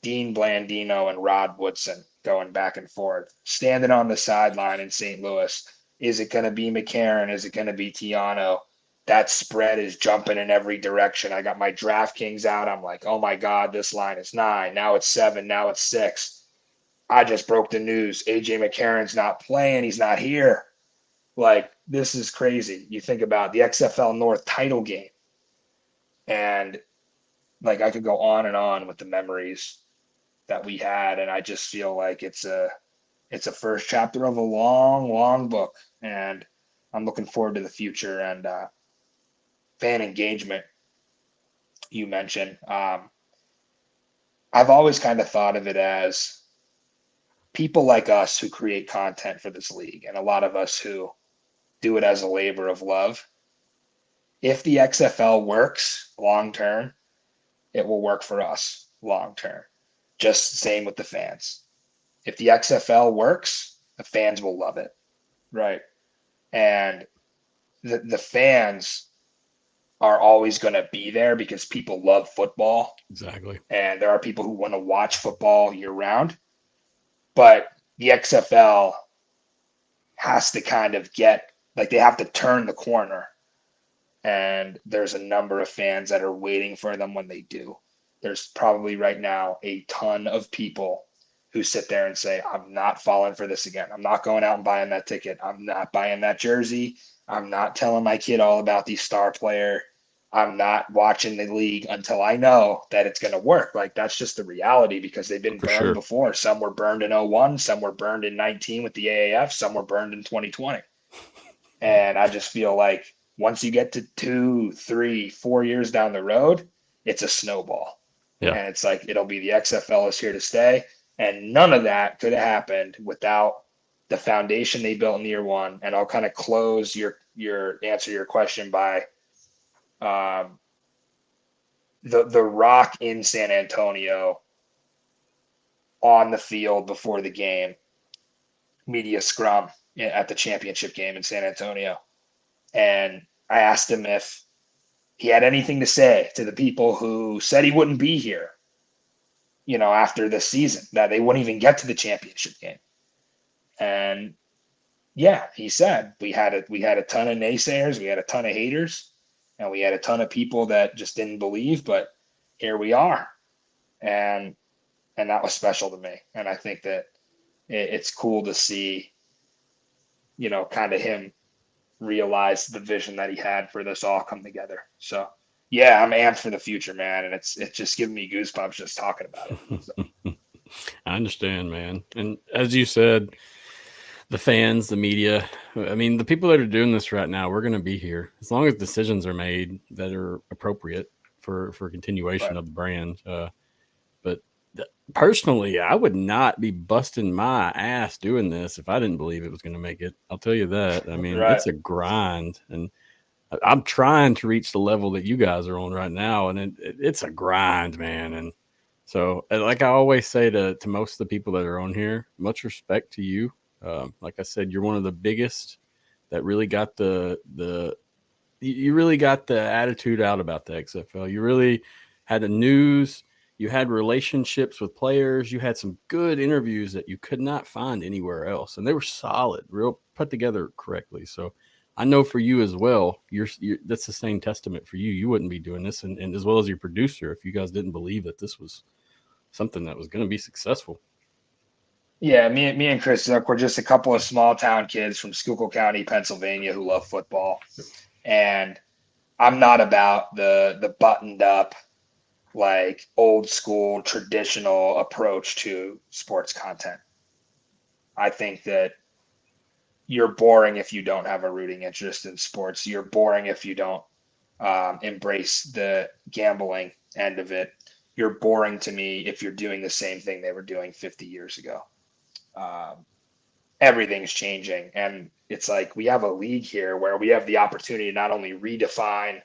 S2: Dean Blandino and Rod Woodson going back and forth, standing on the sideline in St. Louis. Is it going to be McCarron? Is it going to be Tiano? That spread is jumping in every direction. I got my DraftKings out. I'm like, oh my God, this line is 9. Now it's 7. Now it's 6. I just broke the news. AJ McCarron's not playing. He's not here. Like, this is crazy. You think about the XFL North title game. And like, I could go on and on with the memories that we had. And I just feel like it's a first chapter of a long, long book. And I'm looking forward to the future. And fan engagement, you mentioned. I've always kind of thought of it as people like us who create content for this league, and a lot of us who do it as a labor of love. If the XFL works long term, it will work for us long term. Just the same with the fans. If the XFL works, the fans will love it, right? And the fans are always going to be there because people love football.
S1: Exactly.
S2: And there are people who want to watch football year round. But the XFL has to kind of they have to turn the corner. And there's a number of fans that are waiting for them when they do. there's probably right now a ton of people who sit there and say, I'm not falling for this again. I'm not going out and buying that ticket. I'm not buying that jersey. I'm not telling my kid all about the star player. I'm not watching the league until I know that it's going to work. Like, that's just the reality, because they've been burned before. Some were burned in 01, some were burned in 19 with the AAF, some were burned in 2020. And I just feel like once you get to 2, 3, 4 years down the road, it's a snowball.
S1: Yeah.
S2: And it's like, it'll be the XFL is here to stay. And none of that could have happened without the foundation they built in year one. And I'll kind of close your answer your question by the rock in San Antonio on the field before the game, media scrum at the championship game in San Antonio. And I asked him if he had anything to say to the people who said he wouldn't be here, after this season, that they wouldn't even get to the championship game. And yeah, he said we had a ton of naysayers, we had a ton of haters, and we had a ton of people that just didn't believe, but here we are. And that was special to me. And I think that it's cool to see, kind of him realize the vision that he had for this all come together. So yeah, I'm amped for the future, man. And it's just giving me goosebumps just talking about it. So.
S1: I understand, man. And as you said, the fans, the media, I mean, the people that are doing this right now, we're going to be here as long as decisions are made that are appropriate for continuation of the brand. But personally, I would not be busting my ass doing this if I didn't believe it was going to make it. I'll tell you that. I mean, It's a grind, and I'm trying to reach the level that you guys are on right now, and it's a grind, man. And so, like I always say to most of the people that are on here, much respect to you. Like I said, you're one of the biggest that really got you really got the attitude out about the XFL. You really had the news. You had relationships with players. You had some good interviews that you could not find anywhere else, and they were solid, real put together correctly. So I know for you as well, you're that's the same testament for you. You wouldn't be doing this, and as well as your producer, if you guys didn't believe that this was something that was going to be successful.
S2: Yeah, me and Chris, we're just a couple of small town kids from Schuylkill County, Pennsylvania, who love football, and I'm not about the buttoned up, like old school traditional approach to sports content. I think that you're boring if you don't have a rooting interest in sports. You're boring if you don't embrace the gambling end of it. You're boring to me if you're doing the same thing they were doing 50 years ago. Everything's changing, and it's like we have a league here where we have the opportunity to not only redefine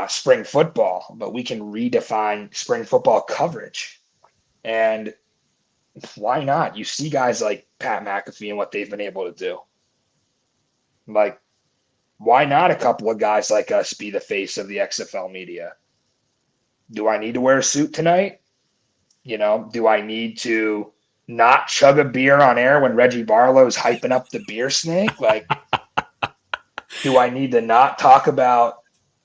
S2: spring football, but we can redefine spring football coverage. And why not? You see guys like Pat McAfee and what they've been able to do. Like, why not a couple of guys like us be the face of the XFL media? Do I need to wear a suit tonight? Do I need to not chug a beer on air when Reggie Barlow's hyping up the beer snake? Like, do I need to not talk about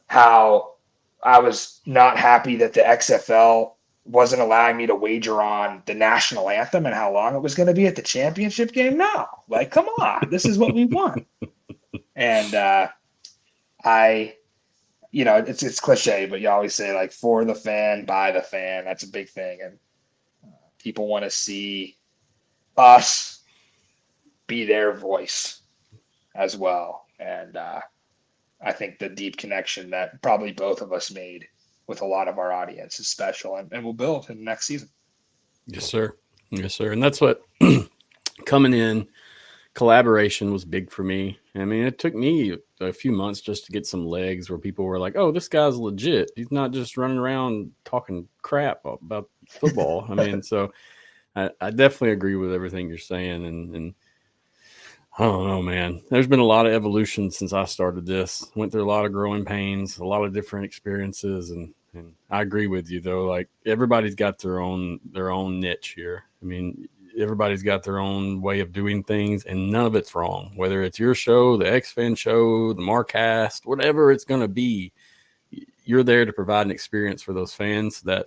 S2: how I was not happy that the XFL wasn't allowing me to wager on the national anthem and how long it was going to be at the championship game? No, like, come on, this is what we want. And it's cliche, but you always say, like, for the fan, by the fan. That's a big thing. And people want to see us be their voice as well. And I think the deep connection that probably both of us made with a lot of our audience is special, and we'll build in the next season.
S1: Yes, sir. Yes, sir. And that's what coming in, collaboration was big for me. I mean, it took me a few months just to get some legs where people were like, oh, this guy's legit. He's not just running around talking crap about football. I mean, so I definitely agree with everything you're saying. And I don't know, man. There's been a lot of evolution since I started this. Went through a lot of growing pains, a lot of different experiences, and I agree with you though. Like, everybody's got their own niche here. I mean, everybody's got their own way of doing things, and none of it's wrong. Whether it's your show, the XFan show, the Marcast, whatever it's going to be, you're there to provide an experience for those fans that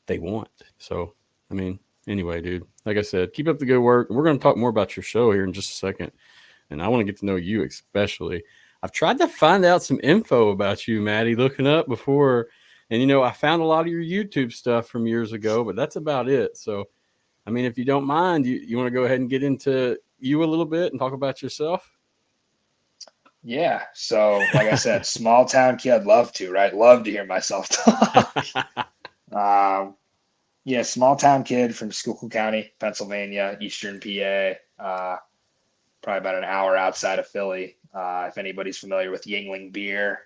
S1: they want. So, I mean, anyway, dude, like I said, keep up the good work. We're going to talk more about your show here in just a second. And I want to get to know you especially. I've tried to find out some info about you, Matty, looking up before. And, you know, I found a lot of your YouTube stuff from years ago, but that's about it. So, I mean, if you don't mind, you want to go ahead and get into you a little bit and talk about yourself?
S2: Yeah. So, like I said, small town kid, love to, right? Love to hear myself talk. Yeah, small town kid from Schuylkill County, Pennsylvania, Eastern PA, probably about an hour outside of Philly. If anybody's familiar with Yingling beer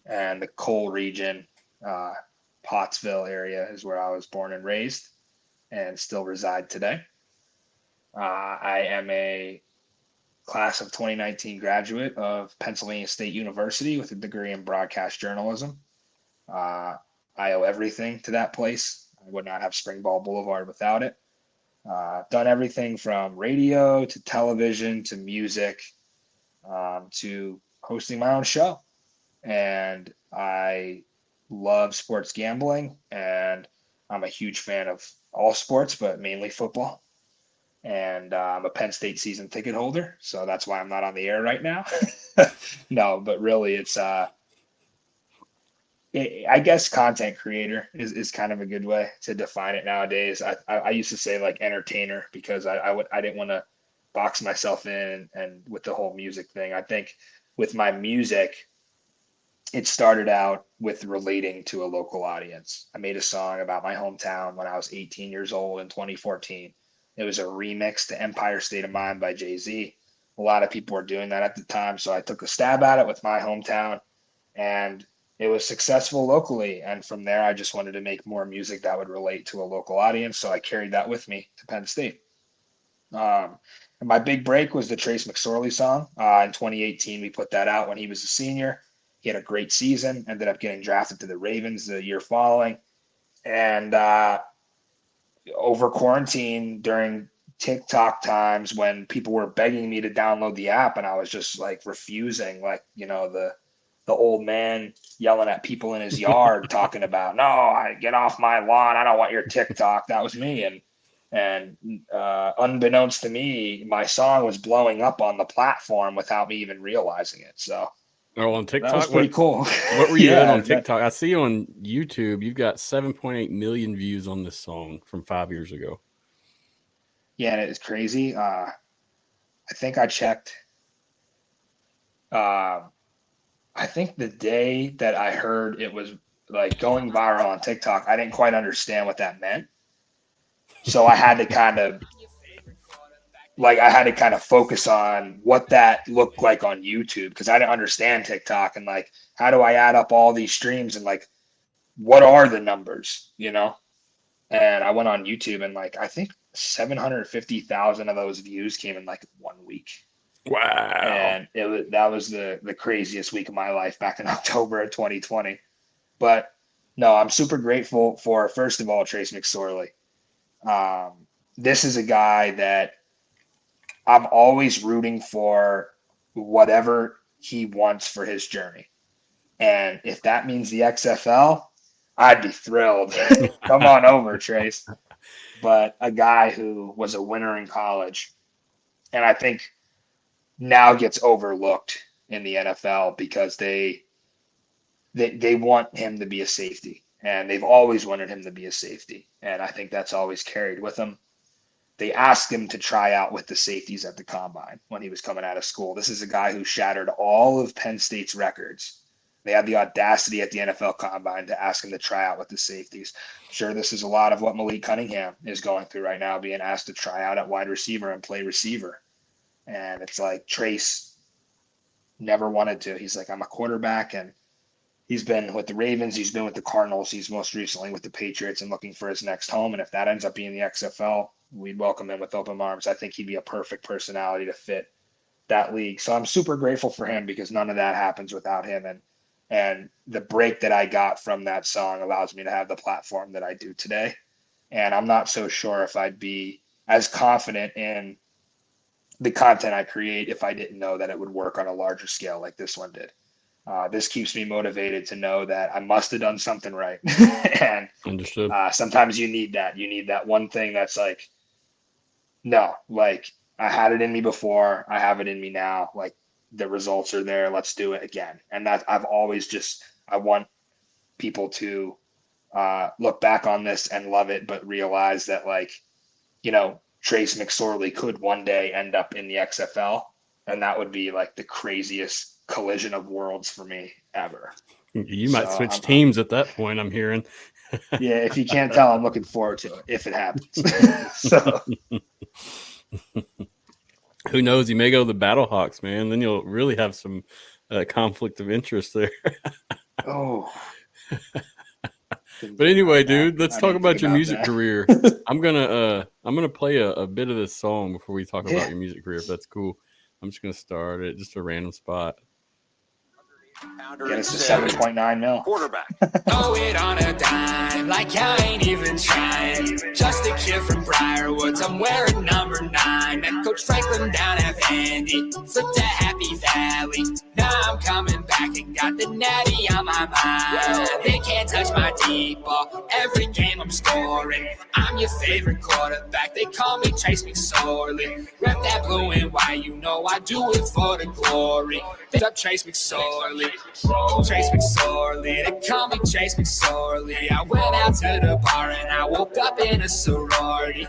S2: and the coal region, Pottsville area is where I was born and raised and still reside today. I am a class of 2019 graduate of Pennsylvania State University with a degree in broadcast journalism. I owe everything to that place. I would not have Springball Boulevard without it. Done everything from radio to television to music to hosting my own show. And I love sports gambling, and I'm a huge fan of all sports, but mainly football. And I'm a Penn State season ticket holder, so that's why I'm not on the air right now. No, but really it's I guess content creator is kind of a good way to define it nowadays. I used to say like entertainer because I didn't want to box myself in and with the whole music thing. I think with my music, it started out with relating to a local audience. I made a song about my hometown when I was 18 years old in 2014. It was a remix to Empire State of Mind by Jay-Z. A lot of people were doing that at the time, so I took a stab at it with my hometown, and it was successful locally. And from there, I just wanted to make more music that would relate to a local audience, so I carried that with me to Penn State. And my big break was the Trace McSorley song. In 2018, we put that out when he was a senior. He had a great season, ended up getting drafted to the Ravens the year following. And over quarantine during TikTok times when people were begging me to download the app and I was just like refusing, like, you know, the old man yelling at people in his yard talking about, no, I get off my lawn. I don't want your TikTok. That was me. And unbeknownst to me, my song was blowing up on the platform without me even realizing it. So
S1: on TikTok,
S2: that was pretty cool.
S1: What were you at on TikTok? I see on YouTube you've got 7.8 million views on this song from 5 years ago.
S2: Yeah, and it's crazy. I think I checked. I think the day that I heard it was like going viral on TikTok, I didn't quite understand what that meant. So I had to kind of focus on what that looked like on YouTube because I didn't understand TikTok and like how do I add up all these streams and like what are the numbers, you know? And I went on YouTube and like I think 750,000 of those views came in like 1 week.
S1: Wow.
S2: And that was the craziest week of my life back in October of 2020. But no, I'm super grateful for, first of all, Trace McSorley. This is a guy that I'm always rooting for whatever he wants for his journey. And if that means the XFL, I'd be thrilled. Come on over, Trace. But a guy who was a winner in college, and I think now gets overlooked in the NFL because they want him to be a safety, and they've always wanted him to be a safety. And I think that's always carried with him. They asked him to try out with the safeties at the combine when he was coming out of school. This is a guy who shattered all of Penn State's records. They had the audacity at the NFL combine to ask him to try out with the safeties. Sure, this is a lot of what Malik Cunningham is going through right now, being asked to try out at wide receiver and play receiver. And it's like Trace never wanted to. He's like, I'm a quarterback, and he's been with the Ravens. He's been with the Cardinals. He's most recently with the Patriots and looking for his next home. And if that ends up being the XFL, we'd welcome him with open arms. I think he'd be a perfect personality to fit that league. So I'm super grateful for him because none of that happens without him. And the break that I got from that song allows me to have the platform that I do today. And I'm not so sure if I'd be as confident in the content I create if I didn't know that it would work on a larger scale like this one did. this keeps me motivated to know that I must have done something right. And
S1: Understood.
S2: sometimes you need that. You need that one thing that's like, no, like I had it in me before. I have it in me now. Like the results are there. Let's do it again. And that I've always just, I want people to look back on this and love it, but realize that, like, Trace McSorley could one day end up in the XFL, and that would be like the craziest collision of worlds for me ever.
S1: You might switch teams at that point, I'm hearing.
S2: Yeah, if you can't tell, I'm looking forward to it if it happens. So
S1: who knows? You may go to the Battlehawks, man. Then you'll really have some conflict of interest there.
S2: Oh.
S1: But anyway, dude, let's talk about your music career. I'm gonna play a bit of this song before we talk about your music career, if that's cool. I'm just gonna start it, just a random spot.
S2: Get us to 7.9 mil.
S3: Quarterback. Throw it on a dime, like I ain't even trying. Just a kid from Briarwoods, I'm wearing number 9. Met Coach Franklin down at Vandy, flipped to Happy Valley. Now I'm coming back and got the natty on my mind. They can't touch my deep ball, every game I'm scoring. I'm your favorite quarterback, they call me Trace McSorley. Rep that blue and white, you know I do it for the glory. Pick up Trace McSorley. Trace McSorley, they call me Trace McSorley. I went out to the bar and I woke up in a sorority.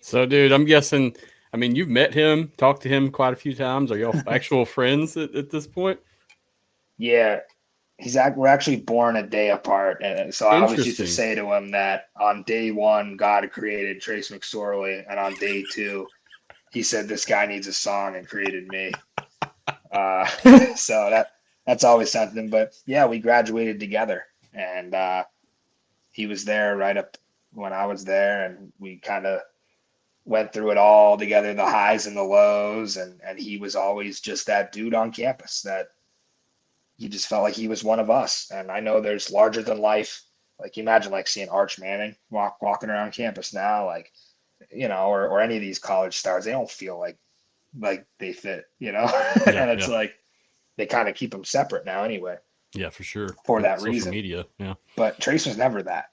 S1: So, dude, I'm guessing, I mean, you've met him, talked to him quite a few times. Are y'all actual friends at this point?
S2: Yeah, we're actually born a day apart. And so I always used to say to him that on day 1, God created Trace McSorley, and on day 2, he said, this guy needs a song, and created me. So that's always something. But yeah, we graduated together, and he was there right up when I was there, and we kind of went through it all together, the highs and the lows, and he was always just that dude on campus that you just felt like he was one of us. And I know there's larger than life, like imagine like seeing Arch Manning walking around campus now, like, or any of these college stars, they don't feel like they fit, and it's like they kind of keep them separate now anyway.
S1: Yeah, for sure.
S2: For that
S1: social
S2: reason.
S1: Media, yeah.
S2: But Trace was never that.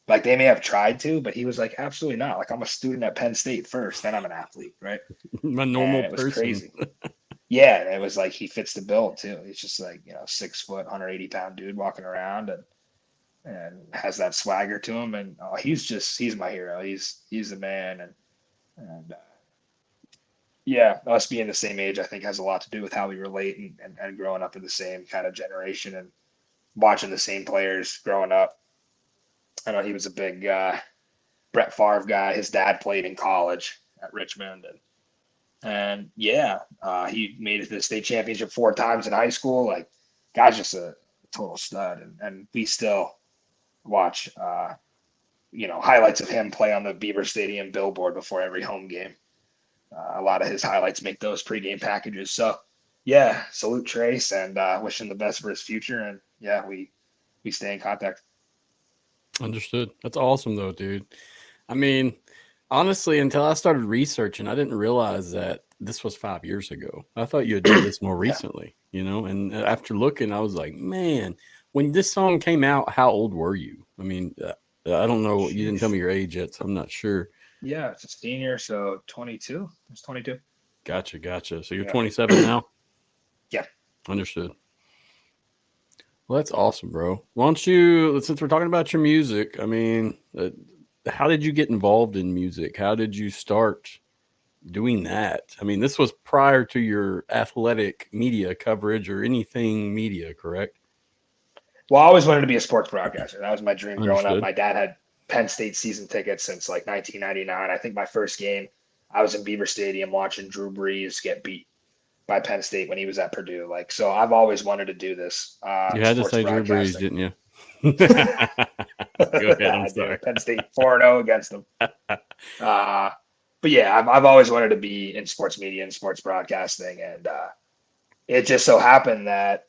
S2: Like they may have tried to, but he was like, absolutely not. Like I'm a student at Penn State first, then I'm an athlete, right?
S1: My normal person.
S2: It was crazy. Yeah, and it was like he fits the bill too. He's just like 6 foot, 180-pound dude walking around and has that swagger to him. And he's my hero. He's the man. And yeah, us being the same age, I think, has a lot to do with how we relate and growing up in the same kind of generation and watching the same players growing up. I know he was a big Brett Favre guy. His dad played in college at Richmond. And yeah, he made it to the state championship 4 times in high school. Like, guy's just a total stud. And we still watch, highlights of him play on the Beaver Stadium billboard before every home game. A lot of his highlights make those pregame packages. So, yeah, salute Trace and wish him the best for his future. And, yeah, we stay in contact.
S1: Understood. That's awesome, though, dude. I mean, honestly, until I started researching, I didn't realize that this was 5 years ago. I thought you had done this more recently, and after looking, I was like, man, when this song came out, how old were you? I mean, I don't know. You didn't tell me your age yet, so I'm not sure.
S2: Yeah, it's a senior, so 22. It's 22.
S1: Gotcha. So you're 27 now?
S2: Yeah.
S1: Understood. Well, that's awesome, bro. Why don't you, since we're talking about your music, I mean, how did you get involved in music? How did you start doing that? I mean, this was prior to your athletic media coverage or anything media, correct?
S2: Well, I always wanted to be a sports broadcaster. That was my dream growing
S1: Understood.
S2: up. My dad had Penn State season tickets since like 1999. I think my first game, I was in Beaver Stadium watching Drew Brees get beat by Penn State when he was at Purdue. Like, so I've always wanted to do this.
S1: You had to say Drew Brees, didn't you? Go ahead. I'm sorry.
S2: Penn State 4-0 against them. But yeah, I've always wanted to be in sports media and sports broadcasting. And it just so happened that,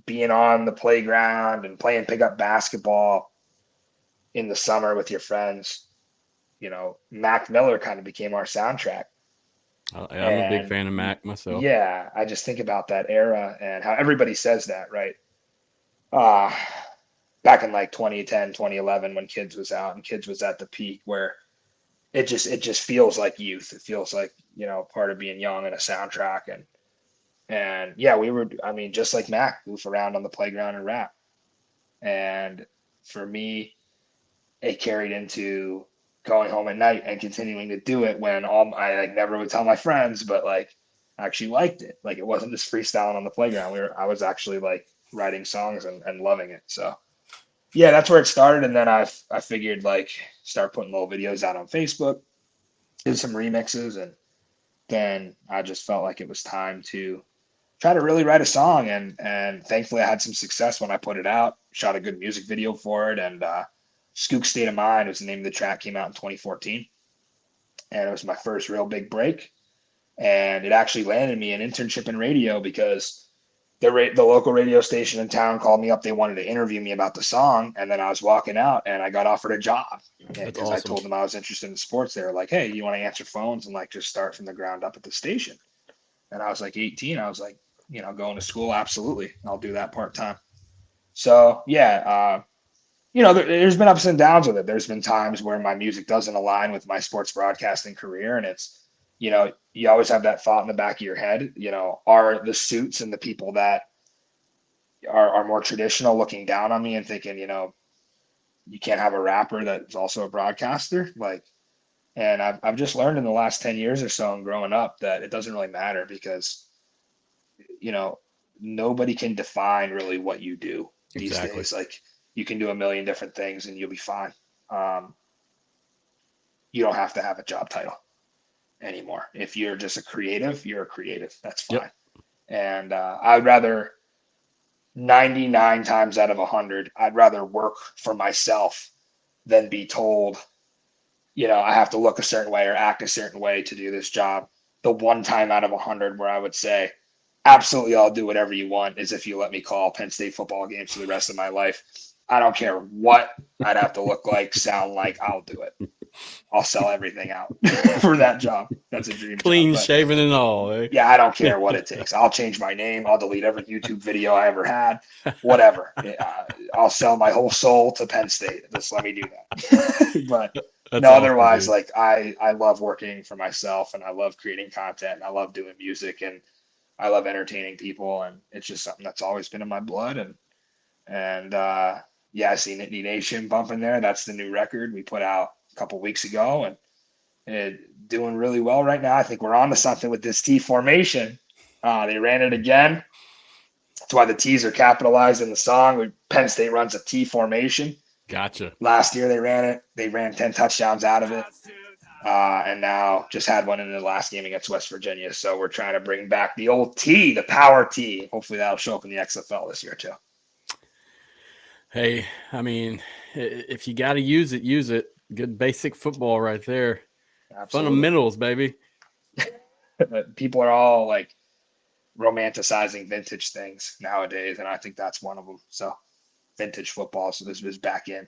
S2: being on the playground and playing pickup basketball in the summer with your friends, Mac Miller kind of became our soundtrack.
S1: I'm a big fan of Mac myself.
S2: Yeah, I just think about that era and how everybody says that, right? Back in like 2010, 2011, when Kids was out and Kids was at the peak, where it just feels like youth. It feels like, part of being young and a soundtrack. And yeah, just like Mac, goof around on the playground and rap. And for me, it carried into going home at night and continuing to do it when I never would tell my friends, but like I actually liked it. Like it wasn't just freestyling on the playground. I was actually like writing songs and loving it. So yeah, that's where it started. And then I figured like start putting little videos out on Facebook, did some remixes, and then I just felt like it was time to try to really write a song. And thankfully I had some success when I put it out, shot a good music video for it. And Skook State of Mind was the name of the track, came out in 2014. And it was my first real big break. And it actually landed me an internship in radio because the local radio station in town called me up. They wanted to interview me about the song. And then I was walking out and I got offered a job because awesome. I told them I was interested in sports. They were like, hey, you want to answer phones and like just start from the ground up at the station? And I was like 18. I was like, going to school. Absolutely. I'll do that part-time. So yeah, there's been ups and downs with it. There's been times where my music doesn't align with my sports broadcasting career. And it's, you always have that thought in the back of your head, are the suits and the people that are more traditional looking down on me and thinking, you can't have a rapper that's also a broadcaster. Like, and I've just learned in the last 10 years or so and growing up that it doesn't really matter because, nobody can define really what you do these days. Like you can do a million different things and you'll be fine. You don't have to have a job title anymore. If you're just a creative, you're a creative. That's fine. Yep. And I'd rather 99 times out of 100, I'd rather work for myself than be told, I have to look a certain way or act a certain way to do this job. The one time out of 100 where I would say, absolutely, I'll do whatever you want is if you let me call Penn State football games for the rest of my life. I don't care what I'd have to look like, sound like, I'll do it. I'll sell everything out for that job. That's a dream.
S1: Clean shaven and all. Eh?
S2: Yeah, I don't care what it takes. I'll change my name. I'll delete every YouTube video I ever had. Whatever. I'll sell my whole soul to Penn State. Just let me do that. But that's otherwise, awesome, like I love working for myself and I love creating content and I love doing music and I love entertaining people, and it's just something that's always been in my blood. And yeah, I see Nittany Nation bumping there. That's the new record we put out a couple weeks ago, and it doing really well right now. I think we're on to something with this T formation. They ran it again. That's why the T's are capitalized in the song. Penn State runs a T formation.
S1: Gotcha.
S2: Last year they ran it. They ran 10 touchdowns out of it. And now just had one in the last game against West Virginia. So we're trying to bring back the old T, the power T. Hopefully that'll show up in the XFL this year too.
S1: Hey, I mean, if you got to use it, use it. Good basic football right there. Absolutely. Fundamentals, baby.
S2: People are all like romanticizing vintage things nowadays, and I think that's one of them. So vintage football. So this was back in.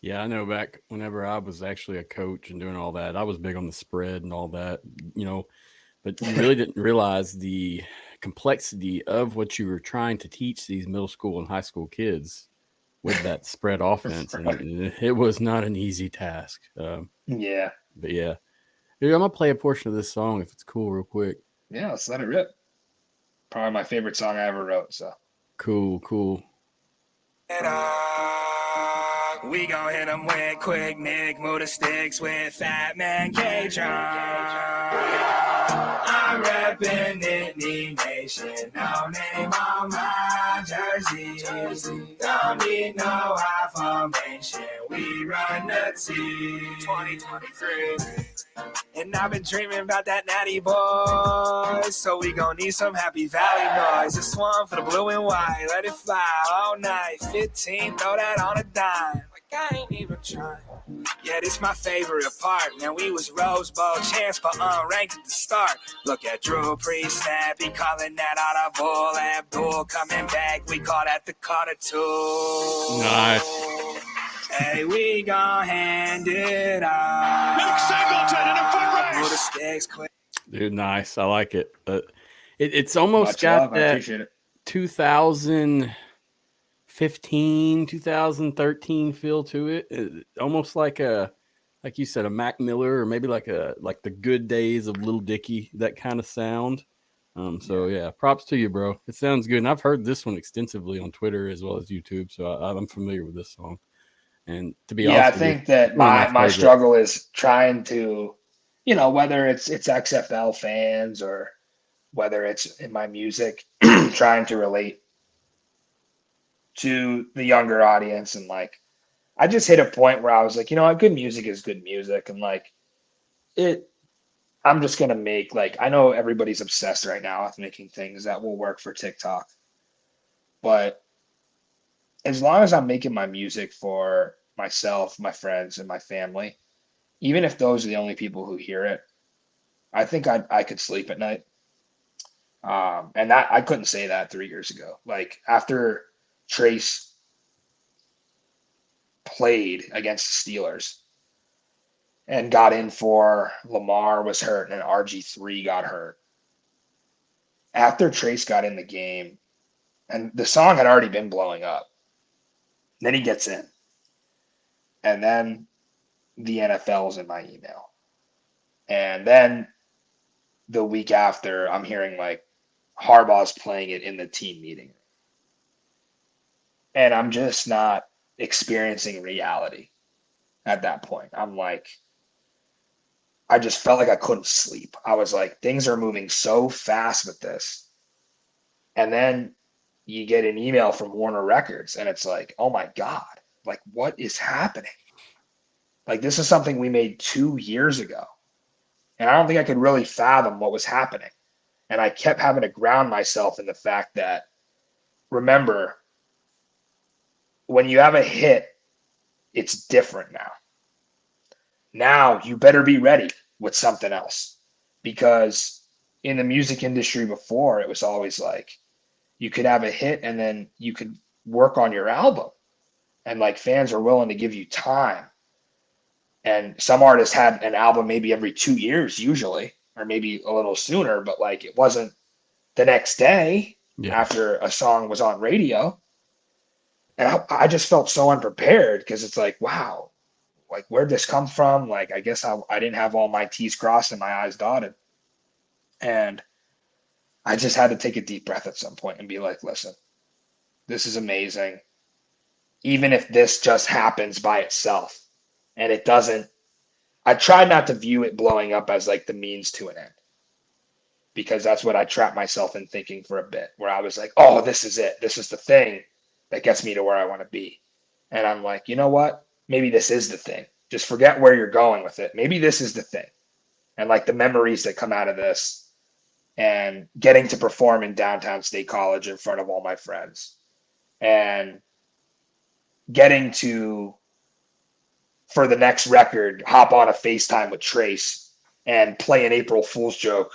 S1: Yeah, I know back whenever I was actually a coach and doing all that, I was big on the spread and all that, but you really didn't realize the complexity of what you were trying to teach these middle school and high school kids with that spread offense. Right. And it was not an easy task.
S2: Yeah.
S1: But yeah. Dude, I'm going to play a portion of this song if it's cool real quick.
S2: Yeah, let's let it rip. Probably my favorite song I ever wrote. So
S1: Cool.
S3: We gon' hit him with quick Nick, move the sticks with Fat Man K-Tron. I'm reppin' Nittany Nation, no name on my jersey. Don't need no high formation, we run the team. 2023. And I've been dreaming about that natty boy, so we gon' need some Happy Valley noise. This one for the blue and white, let it fly all night. 15, throw that on a dime. I ain't even trying. Yeah, this my favorite part. Man, we was Rose Bowl champs, but unranked at the start. Look at Drew pre-snap, he calling that audible. Abdul coming back, we call that the Carter 2.
S1: Nice.
S3: Hey, we gon' hand it off.
S4: Luke Singleton in the front race.
S3: Move the sticks quick.
S1: dude. Nice. I like it. It's almost
S2: Much
S1: got
S2: love. I
S1: that
S2: appreciate it.
S1: 2015, 2013 feel to it. Almost like you said, a Mac Miller, or maybe like the good days of Lil Dicky, that kind of sound. So yeah, props to you, bro. It sounds good. And I've heard this one extensively on Twitter as well as YouTube. So I'm familiar with this song. And to be honest,
S2: I think that my struggle is trying to, whether it's XFL fans or whether it's in my music, trying to relate to the younger audience. And like, I just hit a point where I was like, good music is good music. And like I'm just going to make, like, I know everybody's obsessed right now with making things that will work for TikTok, but as long as I'm making my music for myself, my friends, and my family, even if those are the only people who hear it, I think I could sleep at night. And that I couldn't say that 3 years ago. Like, after Trace played against the Steelers and got in for Lamar was hurt and RG3 got hurt. After Trace got in the game, and the song had already been blowing up, then he gets in. And then the NFL's in my email. And then the week after, I'm hearing like Harbaugh's playing it in the team meeting. And I'm just not experiencing reality at that point. I'm like, I just felt like I couldn't sleep. I was like, things are moving so fast with this. And then you get an email from Warner Records and it's like, oh my God, like, what is happening? Like, this is something we made 2 years ago. And I don't think I could really fathom what was happening. And I kept having to ground myself in the fact that, remember, when you have a hit, it's different now. Now you better be ready with something else, because in the music industry before, it was always like you could have a hit and then you could work on your album, and like fans are willing to give you time. And some artists had an album maybe every 2 years usually, or maybe a little sooner, but like it wasn't the next day after a song was on radio. And I just felt so unprepared, because it's like, wow, like, where'd this come from? Like, I guess I didn't have all my T's crossed and my I's dotted. And I just had to take a deep breath at some point and be like, listen, this is amazing. Even if this just happens by itself and it doesn't, I tried not to view it blowing up as like the means to an end, because that's what I trapped myself in thinking for a bit, where I was like, oh, this is it. This is the thing that gets me to where I want to be. And I'm like, you know what? Maybe this is the thing. Just forget where you're going with it. Maybe this is the thing. And like the memories that come out of this, and getting to perform in downtown State College in front of all my friends, and getting to, for the next record, hop on a FaceTime with Trace and play an April Fool's joke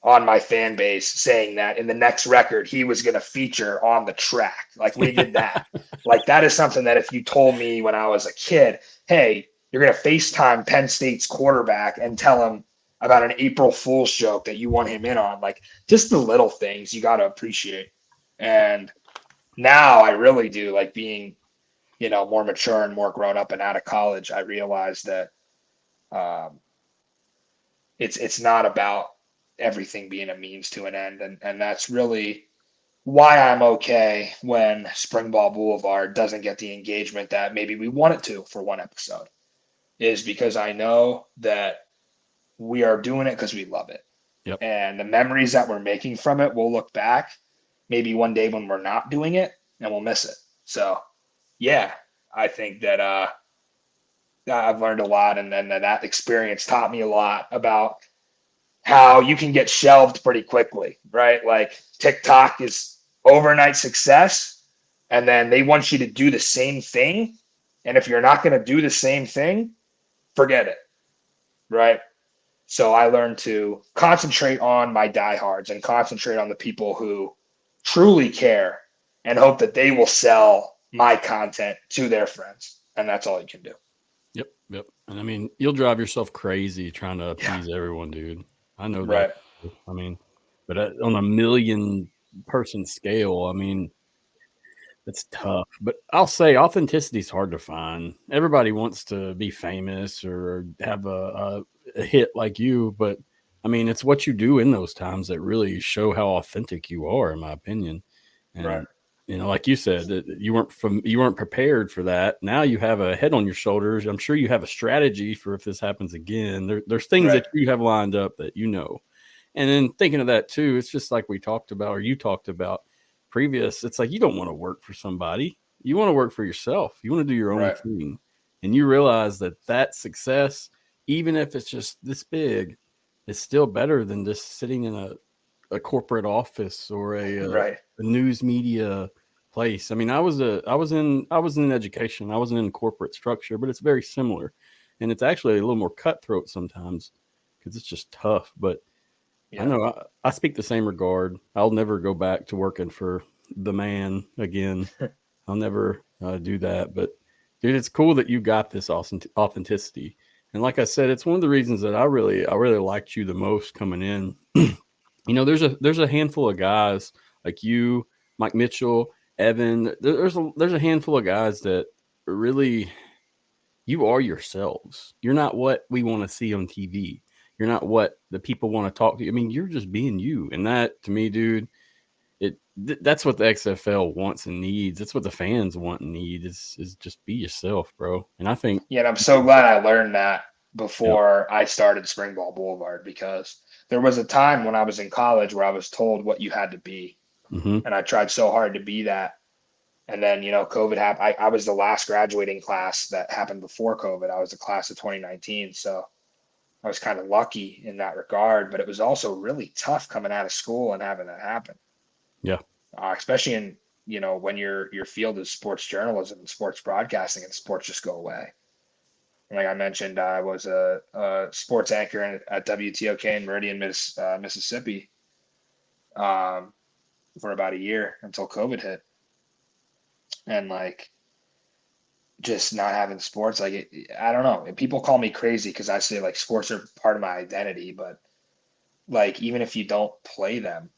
S2: on my fan base, saying that in the next record he was going to feature on the track. Like, we did that. Like, that is something that if you told me when I was a kid, hey, you're going to FaceTime Penn State's quarterback and tell him about an April Fool's joke that you want him in on, like, just the little things you got to appreciate. And now I really do, like, being, more mature and more grown up and out of college, I realized that it's not about everything being a means to an end. And that's really why I'm okay when Springball Boulevard doesn't get the engagement that maybe we want it to for one episode, is because I know that we are doing it because we love it.
S1: Yep.
S2: And the memories that we're making from it, we'll look back maybe one day when we're not doing it and we'll miss it. So yeah, I think that I've learned a lot, and then that experience taught me a lot about how you can get shelved pretty quickly, right? Like, TikTok is overnight success, and then they want you to do the same thing. And if you're not going to do the same thing, forget it, right? So I learned to concentrate on my diehards and concentrate on the people who truly care, and hope that they will sell my content to their friends. And that's all you can do.
S1: Yep. And I mean, you'll drive yourself crazy trying to appease everyone, dude. I know
S2: Right.
S1: that. I mean, but on a million person scale, I mean, it's tough. But I'll say authenticity is hard to find. Everybody wants to be famous or have a hit like you, but I mean, it's what you do in those times that really show how authentic you are, in my opinion. And
S2: Right.
S1: like you said, that you weren't prepared for that. Now you have a head on your shoulders. I'm sure you have a strategy for if this happens again. There's things
S2: Right.
S1: that you have lined up that you know. And then thinking of that too, it's just like we talked about, or you talked about previous. It's like you don't want to work for somebody. You want to work for yourself. You want to do your own
S2: Right.
S1: thing, and you realize that success, even if it's just this big, is still better than just sitting in a corporate office or a news media place. I mean, I was in education. I wasn't in corporate structure, but it's very similar, and it's actually a little more cutthroat sometimes because it's just tough. But I know I speak the same regard. I'll never go back to working for the man again. I'll never do that. But dude, it's cool that you got this authenticity. And like I said, it's one of the reasons that I really liked you the most coming in. You know, there's a handful of guys like you, Mike Mitchell, Evan. There's a handful of guys that really, you are yourselves. You're not what we want to see on TV. You're not what the people want to talk to you. I mean, you're just being you. And that, to me, dude, that's what the XFL wants and needs. That's what the fans want and need is just be yourself, bro. And I think,
S2: and I'm so glad I learned that before I started Springball Boulevard, because there was a time when I was in college where I was told what you had to be.
S1: mm-hmm.
S2: And I tried so hard to be that. And then, COVID happened. I was the last graduating class that happened before COVID. I was the class of 2019. So I was kind of lucky in that regard, but it was also really tough coming out of school and having that happen.
S1: Yeah.
S2: Especially in, when your field is sports journalism and sports broadcasting, and sports just go away. And like I mentioned, I was a sports anchor at WTOK in Meridian, Mississippi, for about a year until COVID hit. And like, just not having sports, like, I don't know. People call me crazy because I say like sports are part of my identity, but like, even if you don't play them,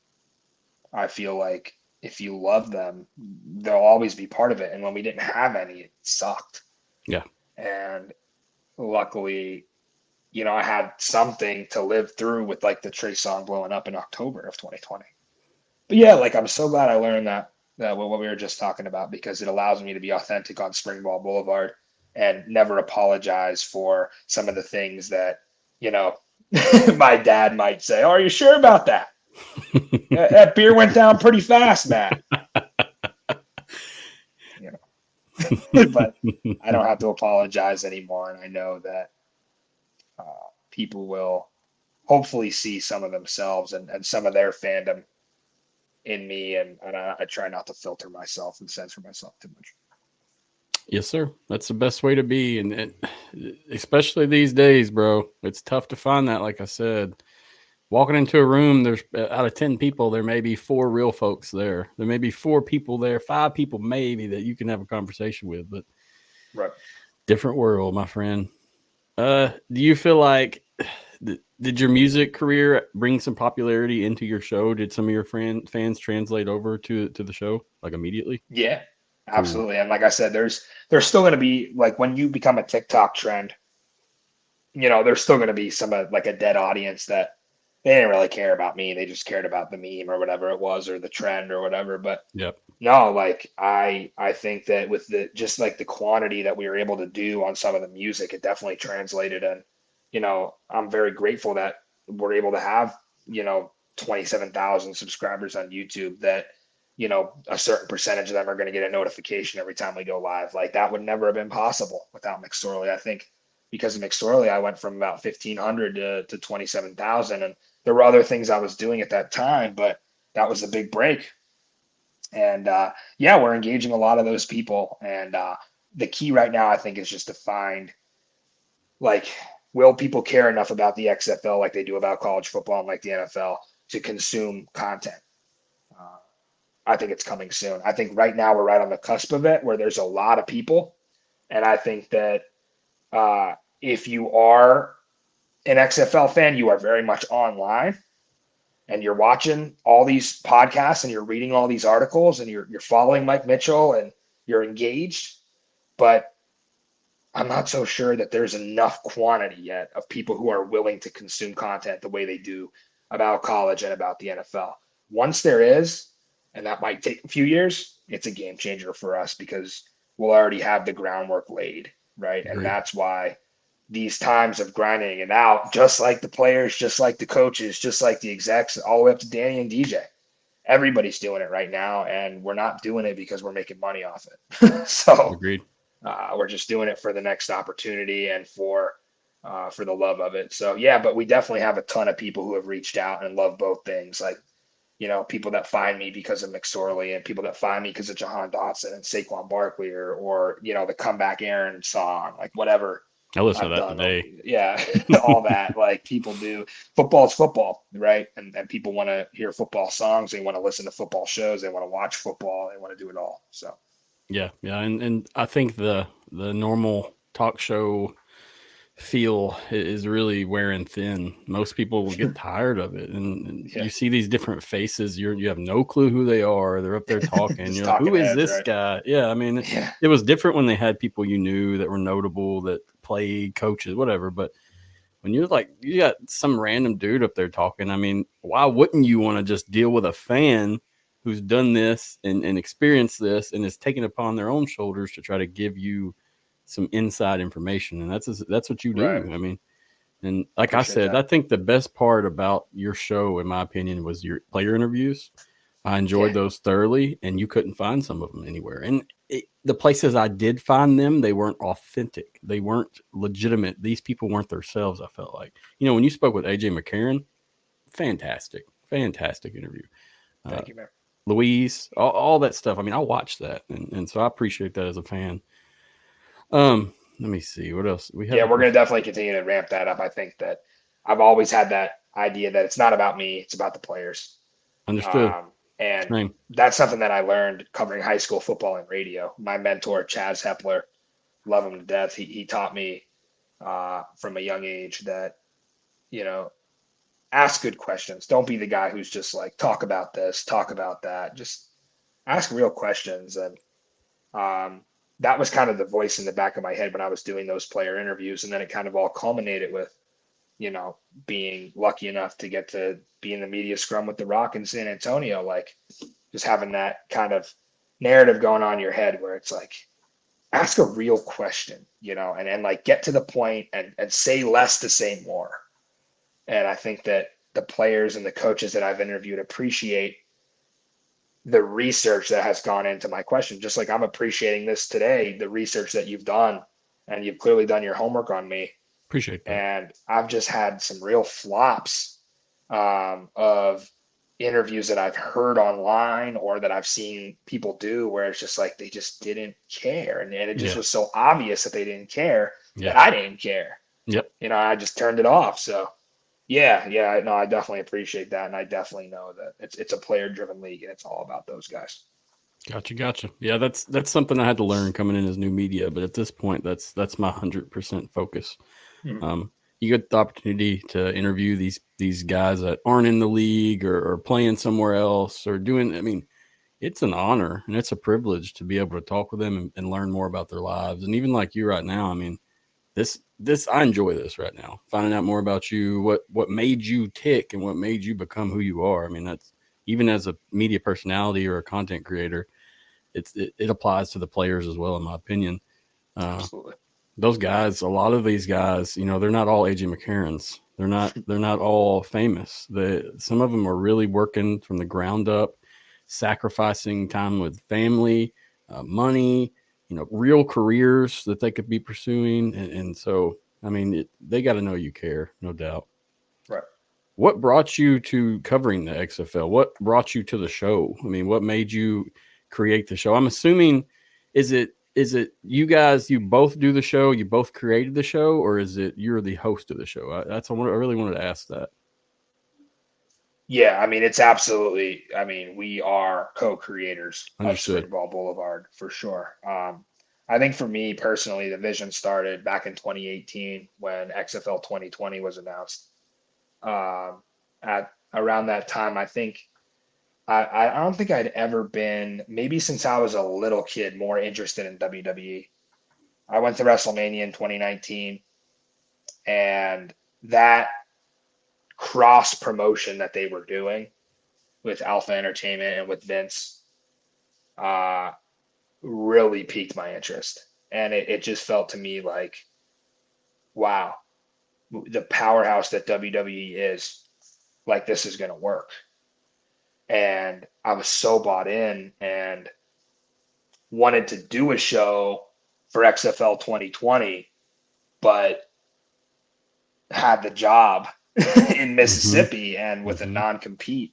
S2: I feel like if you love them, they'll always be part of it. And when we didn't have any, it sucked.
S1: Yeah.
S2: And luckily, I had something to live through with like the Trey song blowing up in October of 2020. But yeah, like, I'm so glad I learned that what we were just talking about, because it allows me to be authentic on Springball Boulevard and never apologize for some of the things that, my dad might say. Oh, are you sure about that? That beer went down pretty fast, Matt. But I don't have to apologize anymore. And I know that people will hopefully see some of themselves and some of their fandom in me. And I try not to filter myself and censor myself too much.
S1: Yes, sir. That's the best way to be. And especially these days, bro, it's tough to find that. Like I said, walking into a room, there's out of 10 people, there may be 4 real folks there. There may be 4 people there, 5 people maybe that you can have a conversation with, but
S2: right.
S1: Different world, my friend. Do you feel like, did your music career bring some popularity into your show? Did some of your fans translate over to the show like immediately?
S2: Yeah, absolutely. Cool. And like I said, there's still going to be, like, when you become a TikTok trend, there's still going to be some like a dead audience that they didn't really care about me. They just cared about the meme or whatever it was, or the trend or whatever. But
S1: yep.
S2: No, like I think that with just like the quantity that we were able to do on some of the music, it definitely translated. And, I'm very grateful that we're able to have, 27,000 subscribers on YouTube, that, a certain percentage of them are going to get a notification every time we go live. Like, that would never have been possible without McSorley. I think because of McSorley, I went from about 1,500 to 27,000. And there were other things I was doing at that time, but that was the big break. And we're engaging a lot of those people. And the key right now, I think, is just to find, like, will people care enough about the XFL like they do about college football and like the NFL to consume content? I think it's coming soon. I think right now we're right on the cusp of it, where there's a lot of people. And I think that if you are an XFL fan, you are very much online and you're watching all these podcasts and you're reading all these articles and you're following Mike Mitchell and you're engaged. But I'm not so sure that there's enough quantity yet of people who are willing to consume content the way they do about college and about the NFL. Once there is, and that might take a few years, it's a game changer for us because we'll already have the groundwork laid, right? And that's why these times of grinding it out, just like the players, just like the coaches, just like the execs, all the way up to Danny and DJ, everybody's doing it right now, and we're not doing it because we're making money off it. So
S1: Agreed.
S2: We're just doing it for the next opportunity and for the love of it. So yeah, but we definitely have a ton of people who have reached out and love both things. Like, you know, people that find me because of McSorley and people that find me because of Jahan Dotson and Saquon Barkley or, you know, the Comeback Aaron song, like whatever.
S1: I listened to that today.
S2: Yeah, all that. Like people do. Football is football, right? And people want to hear football songs. They want to listen to football shows. They want to watch football. They want to do it all. So.
S1: Yeah. And I think the normal talk show feel is really wearing thin. Most people will get tired of it, and you see these different faces. You have no clue who they are. They're up there talking. You're like, who is this guy? Yeah, I mean, it was different when they had people you knew that were notable, that played, coaches, whatever. But when you're like, you got some random dude up there talking, I mean, why wouldn't you want to just deal with a fan who's done this and experienced this and is taking upon their own shoulders to try to give you some inside information? And that's what you do. Right. I mean, and like I said, I think the best part about your show, in my opinion, was your player interviews. I enjoyed those thoroughly, and you couldn't find some of them anywhere. And the places I did find them, they weren't authentic. They weren't legitimate. These people weren't themselves, I felt like. You know, when you spoke with AJ McCarron, fantastic interview.
S2: Thank you, man.
S1: Louise, all that stuff. I mean, I watched that, and so I appreciate that as a fan. Let me see what else we have.
S2: Yeah, we're going to definitely continue to ramp that up. I think that I've always had that idea that it's not about me, it's about the players.
S1: Understood.
S2: And that's something that I learned covering high school football and radio. My mentor, Chaz Hepler, love him to death. He taught me from a young age that, you know, ask good questions. Don't be the guy who's just like, talk about this, talk about that. Just ask real questions. And that was kind of the voice in the back of my head when I was doing those player interviews. And then it kind of all culminated with, you know, being lucky enough to get to be in the media scrum with The Rock in San Antonio, like just having that kind of narrative going on in your head where it's like, ask a real question, you know, and like get to the point and say less to say more. And I think that the players and the coaches that I've interviewed appreciate the research that has gone into my question. Just like I'm appreciating this today, the research that you've done, and you've clearly done your homework on me.
S1: Appreciate that.
S2: And I've just had some real flops of interviews that I've heard online or that I've seen people do where it's just like they just didn't care. And it just was so obvious that they didn't care that I didn't care.
S1: Yep.
S2: You know, I just turned it off. So yeah, no, I definitely appreciate that. And I definitely know that it's a player-driven league and it's all about those guys.
S1: Gotcha. Yeah, that's something I had to learn coming in as new media. But at this point, that's my 100% focus. Mm-hmm. You get the opportunity to interview these guys that aren't in the league or playing somewhere else or doing. I mean, it's an honor and it's a privilege to be able to talk with them and learn more about their lives. And even like you right now, I mean, this I enjoy this right now, finding out more about you, what made you tick and what made you become who you are. I mean, that's even as a media personality or a content creator, it applies to the players as well, in my opinion.
S2: Absolutely.
S1: Those guys, a lot of these guys, you know, they're not all AJ McCarrons. They're not all famous. Some of them are really working from the ground up, sacrificing time with family, money, you know, real careers that they could be pursuing. And so, I mean, they got to know you care, no doubt.
S2: Right.
S1: What brought you to covering the XFL? What brought you to the show? I mean, what made you create the show? I'm assuming, is it you guys, you both do the show, you both created the show, or is it you're the host of the show? I really wanted to ask that.
S2: Yeah, I mean, it's absolutely, I mean, we are co-creators of Springball Boulevard for sure. I think for me personally, the vision started back in 2018 when XFL 2020 was announced. At around that time, I think I don't think I'd ever been, maybe since I was a little kid, more interested in WWE. I went to WrestleMania in 2019, and that cross promotion that they were doing with Alpha Entertainment and with Vince really piqued my interest. And it just felt to me like, wow, the powerhouse that WWE is, like, this is going to work. And I was so bought in and wanted to do a show for XFL 2020, but had the job in Mississippi and with a non-compete,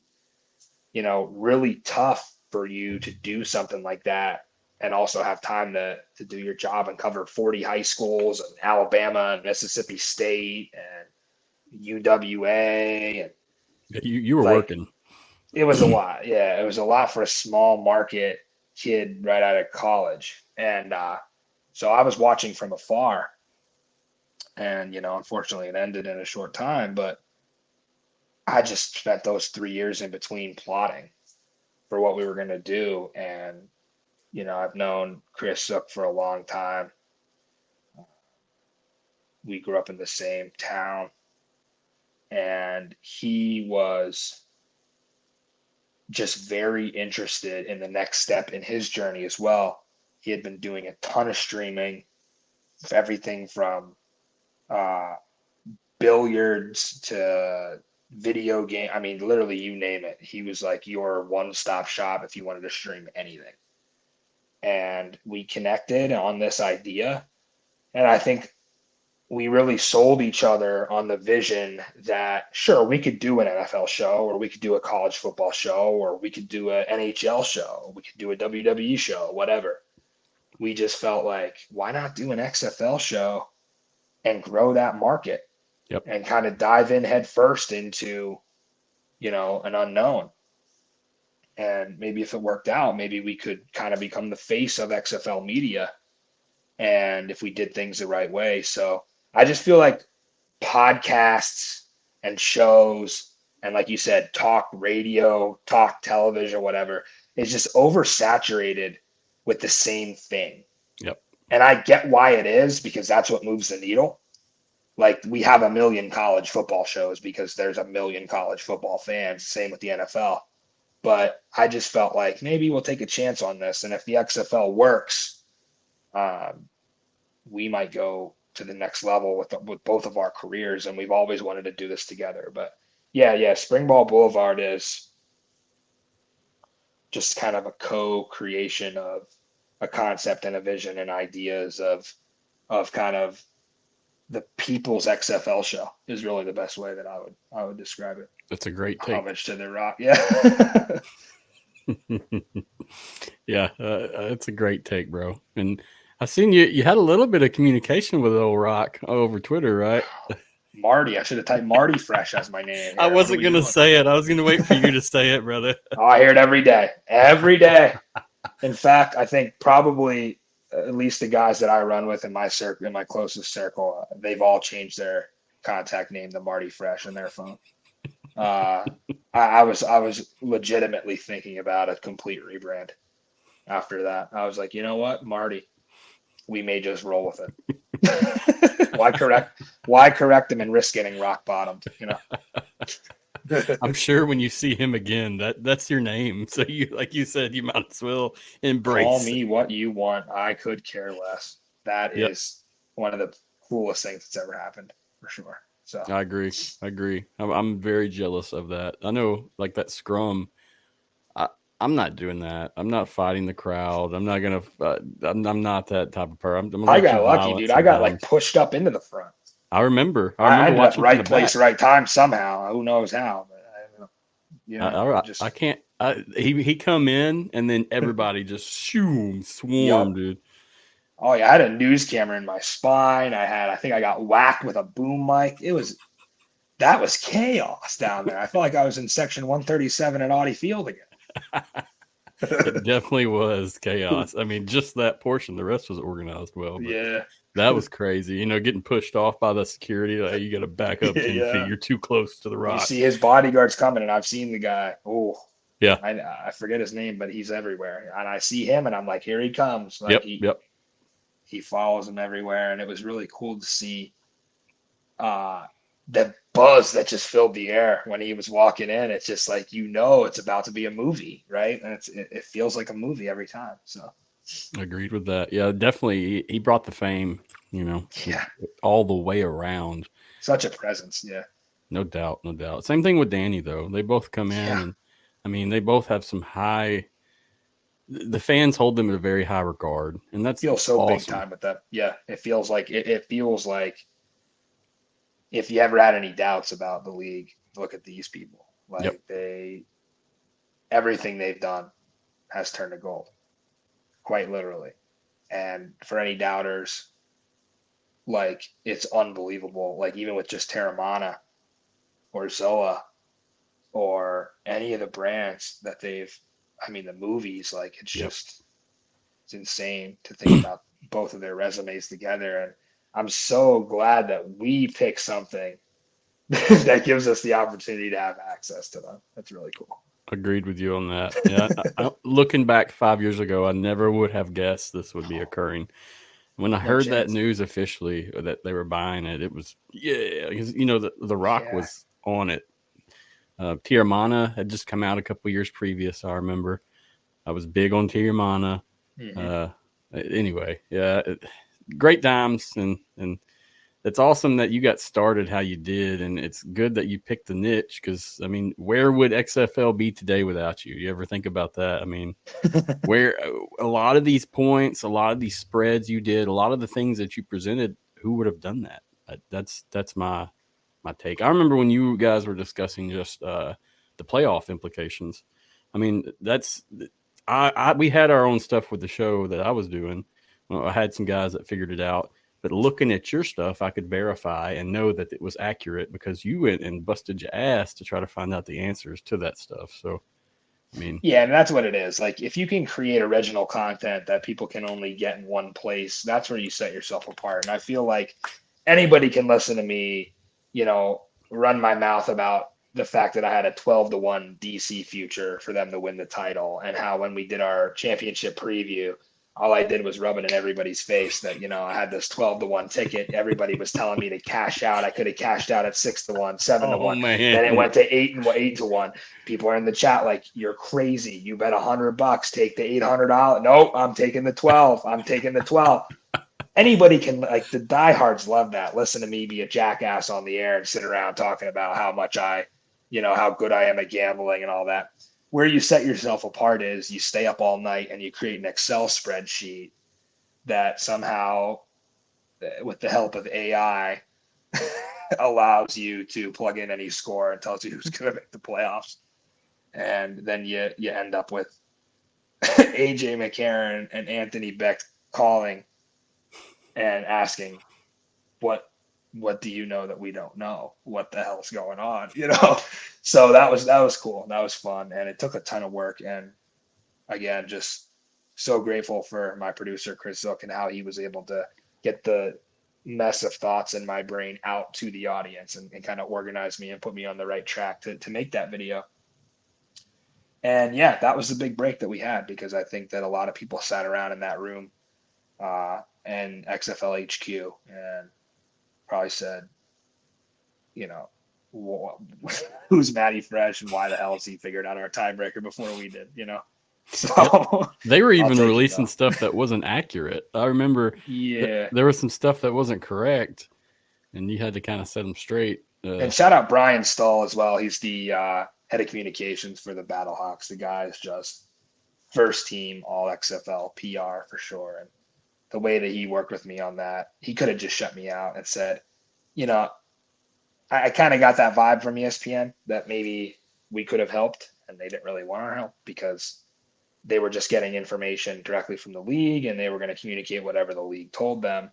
S2: really tough for you to do something like that and also have time to do your job and cover 40 high schools in Alabama and Mississippi State and UWA. And
S1: you were working.
S2: It was a lot. Yeah, it was a lot for a small market kid right out of college. And so I was watching from afar. And, unfortunately it ended in a short time, but I just spent those 3 years in between plotting for what we were going to do. And, I've known Chris Zook for a long time. We grew up in the same town, and he was just very interested in the next step in his journey as well. He had been doing a ton of streaming, everything from billiards to video game. I mean, literally, you name it. He was like your one-stop shop if you wanted to stream anything. And we connected on this idea. And I think we really sold each other on the vision that, sure, we could do an NFL show, or we could do a college football show, or we could do an NHL show, we could do a WWE show, whatever. We just felt like, why not do an XFL show and grow that market?
S1: Yep.
S2: And kind of dive in head first into, an unknown. And maybe if it worked out, maybe we could kind of become the face of XFL media. And if we did things the right way. So I just feel like podcasts and shows, and like you said, talk radio, talk television, whatever, is just oversaturated with the same thing.
S1: Yep.
S2: And I get why it is, because that's what moves the needle. Like, we have a million college football shows because there's a million college football fans. Same with the NFL. But I just felt like maybe we'll take a chance on this. And if the XFL works, we might go to the next level with both of our careers. And we've always wanted to do this together. But yeah, Springball Boulevard is just kind of a co-creation of a concept and a vision and ideas of kind of the people's XFL show is really the best way that I would describe it.
S1: That's a great take.
S2: Homage to the Rock. Yeah.
S1: Yeah. It's a great take, bro. And I seen you had a little bit of communication with old Rock over Twitter, right?
S2: Marty. I should have typed Matty Fresh as my name.
S1: I wasn't going to say it. I was going to wait for you to say it, brother.
S2: Oh, I hear it every day. Every day. In fact, I think probably at least the guys that I run with in my circle, in my closest circle, they've all changed their contact name to Matty Fresh in their phone. I was legitimately thinking about a complete rebrand after that. I was like, you know what, Marty, we may just roll with it. Why correct him and risk getting rock bottomed?
S1: I'm sure when you see him again, that's your name. So you, like you said, you might as well embrace.
S2: Call me what you want. I could care less. That is one of the coolest things that's ever happened, for sure. So
S1: I agree. I'm very jealous of that. I know, like, that scrum. I'm not doing that. I'm not fighting the crowd. I'm not gonna. I'm not that type of person.
S2: I got lucky, dude. I got like pushed up into the front.
S1: I remember
S2: watching right place, right time somehow. Who knows how? But
S1: I can't. He come in and then everybody just swarmed, dude.
S2: Oh yeah, I had a news camera in my spine. I think I got whacked with a boom mic. That was chaos down there. I felt like I was in section 137 at Audi Field again.
S1: It definitely was chaos. I mean, just that portion. The rest was organized well. But
S2: Yeah.
S1: that was crazy. You know, getting pushed off by the security. Like, you got to back up 10
S2: Yeah.
S1: feet. You're too close to the
S2: You
S1: rock.
S2: see his bodyguards coming, and I've seen the guy. Oh,
S1: Yeah.
S2: I forget his name, but he's everywhere. And I see him, and I'm like, here he comes. Like
S1: Yep.
S2: He follows him everywhere, and it was really cool to see the buzz that just filled the air when he was walking in. It's just like, it's about to be a movie, right? And it feels like a movie every time. So
S1: Agreed with that. Yeah, definitely. He brought the fame,
S2: yeah,
S1: all the way around.
S2: such a presence. Yeah,
S1: No doubt. Same thing with Danny, though. They both come in, and I mean, they both have some high. The fans hold them in a very high regard, and that's
S2: feels so
S1: awesome.
S2: big time with them. Yeah, it feels like if you ever had any doubts about the league, look at these people. Like everything they've done has turned to gold, quite literally. And for any doubters, like, it's unbelievable. Like, even with just Terramana or Zoa or any of the brands that the movies, like, it's just, it's insane to think about both of their resumes together. And I'm so glad that we picked something that gives us the opportunity to have access to them. That's really cool.
S1: Agreed with you on that. Yeah, looking back 5 years ago, I never would have guessed this would be occurring. When I heard that news officially that they were buying it, it was because the Rock was on it. Tiramana had just come out a couple years previous. I remember I was big on Tiramana. Anyway, great times, and it's awesome that you got started how you did, and it's good that you picked the niche, because I mean, where would XFL be today without you? You ever think about that? I mean, where a lot of these points, a lot of these spreads you did, a lot of the things that you presented, who would have done that? That's my take. I remember when you guys were discussing just the playoff implications. I mean, we had our own stuff with the show that I was doing. Well, I had some guys that figured it out. But looking at your stuff, I could verify and know that it was accurate, because you went and busted your ass to try to find out the answers to that stuff. So, I mean,
S2: yeah, and that's what it is. Like, if you can create original content that people can only get in one place, that's where you set yourself apart. And I feel like anybody can listen to me, run my mouth about the fact that I had a 12-1 DC future for them to win the title, and how when we did our championship preview, all I did was rub it in everybody's face that, I had this 12-1 ticket. Everybody was telling me to cash out. I could have cashed out at 6-1, 7-1. Then it went to 8-1. People are in the chat like, you're crazy. You bet $100. Take the $800. Nope, I'm taking the 12. I'm taking the 12. Anybody can, like, the diehards love that. Listen to me be a jackass on the air and sit around talking about how much how good I am at gambling and all that. Where you set yourself apart is you stay up all night and you create an Excel spreadsheet that somehow, with the help of AI, allows you to plug in any score and tells you who's going to make the playoffs. And then you end up with AJ McCarron and Anthony Beck calling and asking, what do you know that we don't know? What the hell's going on? So that was cool. That was fun. And it took a ton of work. And again, just so grateful for my producer, Chris Zook, and how he was able to get the mess of thoughts in my brain out to the audience and kind of organize me and put me on the right track to make that video. And yeah, that was the big break that we had, because I think that a lot of people sat around in that room and XFL HQ and probably said, who's Matty Fresh and why the hell has he figured out our tiebreaker before we did, So
S1: they were even releasing stuff that wasn't accurate. I remember there was some stuff that wasn't correct, and you had to kind of set them straight.
S2: And shout out Brian Stahl as well. He's the head of communications for the Battlehawks. The guy is just first team all XFL PR for sure. And the way that he worked with me on that, he could have just shut me out and said, I kind of got that vibe from ESPN that maybe we could have helped, and they didn't really want our help because they were just getting information directly from the league, and they were going to communicate whatever the league told them.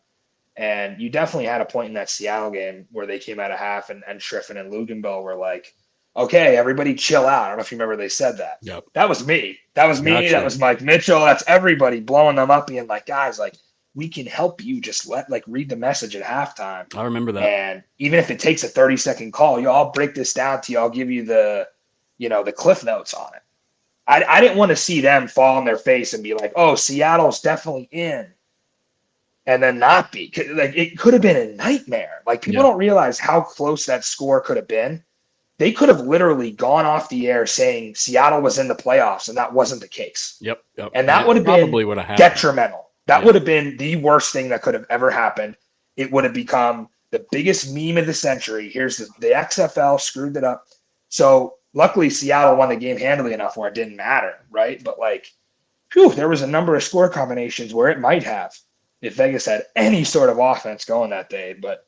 S2: And you definitely had a point in that Seattle game where they came out of half, and Schriffen and Luginbill were like, okay, everybody chill out. I don't know if you remember they said that.
S1: Yep.
S2: That was me. That was me.
S1: Gotcha.
S2: That was Mike Mitchell. That's everybody blowing them up, being like, guys, like, we can help you, just read the message at halftime.
S1: I remember that.
S2: And even if it takes a 30-second call, I'll break this down to you. I'll give you the cliff notes on it. I didn't want to see them fall on their face and be like, oh, Seattle's definitely in, and then not be. Like, it could have been a nightmare. Like, people don't realize how close that score could have been. They could have literally gone off the air saying Seattle was in the playoffs, and that wasn't the case.
S1: Yep.
S2: And that would have been detrimental. That would have been the worst thing that could have ever happened. It would have become the biggest meme of the century. Here's the XFL screwed it up. So luckily Seattle won the game handily enough where it didn't matter, right? But there was a number of score combinations where it might have if Vegas had any sort of offense going that day. But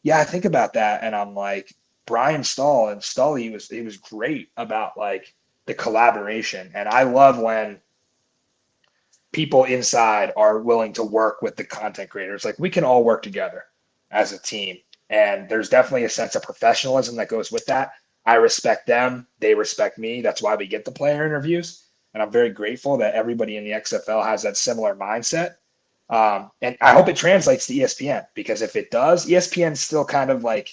S2: yeah, I think about that and I'm like, Brian Stahl and Stully, he was great about the collaboration. And I love when people inside are willing to work with the content creators. Like, we can all work together as a team. And there's definitely a sense of professionalism that goes with that. I respect them. They respect me. That's why we get the player interviews. And I'm very grateful that everybody in the XFL has that similar mindset. And I hope it translates to ESPN, because if it does, ESPN's still kind of they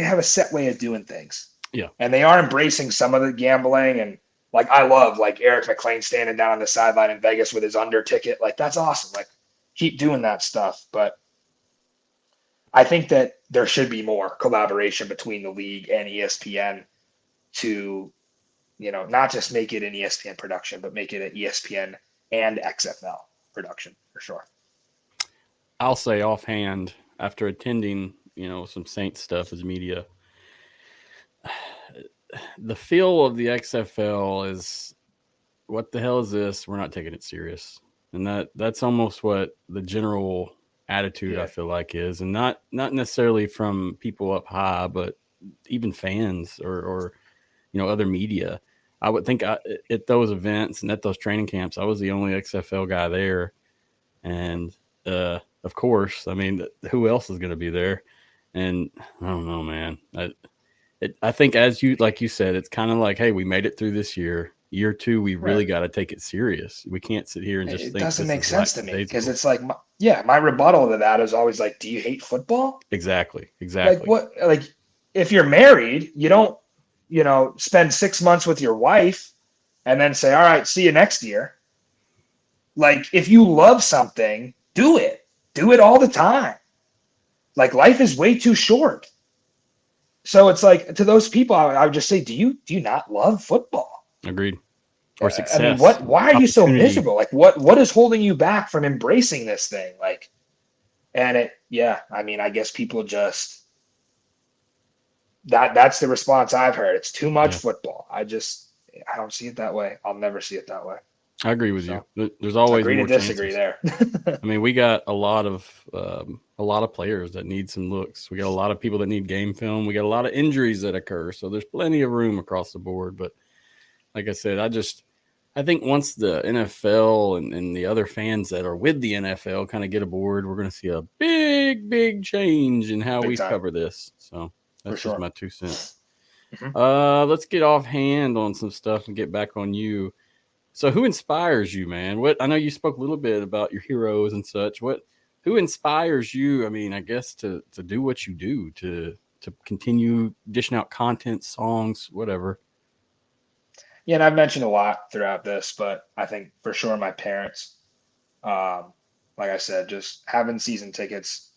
S2: have a set way of doing things.
S1: Yeah.
S2: And they are embracing some of the gambling. And I love Eric McLean standing down on the sideline in Vegas with his under ticket. That's awesome. Keep doing that stuff. But I think that there should be more collaboration between the league and ESPN to, not just make it an ESPN production, but make it an ESPN and XFL production for sure.
S1: I'll say offhand, after attending, some Saints stuff as media, the feel of the XFL is, what the hell is this? We're not taking it serious. And that's almost what the general attitude I feel like is, and not necessarily from people up high, but even fans or other media. I would think at those events and at those training camps, I was the only XFL guy there. And of course, I mean, who else is going to be there? And I don't know, man. I think like you said, it's kind of like, hey, we made it through this year. Year two, we really got to take it serious. We can't sit here and just think. It
S2: doesn't make sense to me, because it's my rebuttal to that is always do you hate football?
S1: Exactly.
S2: If you're married, you don't, spend 6 months with your wife and then say, all right, see you next year. If you love something, do it all the time. Life is way too short. So it's to those people, I would just say, do you not love football?
S1: Agreed. Or success.
S2: I mean, why are you so miserable? What is holding you back from embracing this thing? I guess people just, that's the response I've heard. It's too much football. I don't see it that way. I'll never see it that way.
S1: I agree with you. There's always
S2: agree
S1: more
S2: to disagree
S1: chances.
S2: there.
S1: I mean, we got a lot of players that need some looks. We got a lot of people that need game film. We got a lot of injuries that occur. So there's plenty of room across the board. But like I said, I think once the NFL and the other fans that are with the NFL kind of get aboard, we're going to see a big, big change in how we cover this. So that's just my 2 cents. Mm-hmm. Let's get offhand on some stuff and get back on you. So who inspires you, man? I know you spoke a little bit about your heroes and such. Who inspires you? I mean, I guess to do what you do, to continue dishing out content, songs, whatever.
S2: Yeah, and I've mentioned a lot throughout this, but I think for sure my parents, like I said, just having season tickets,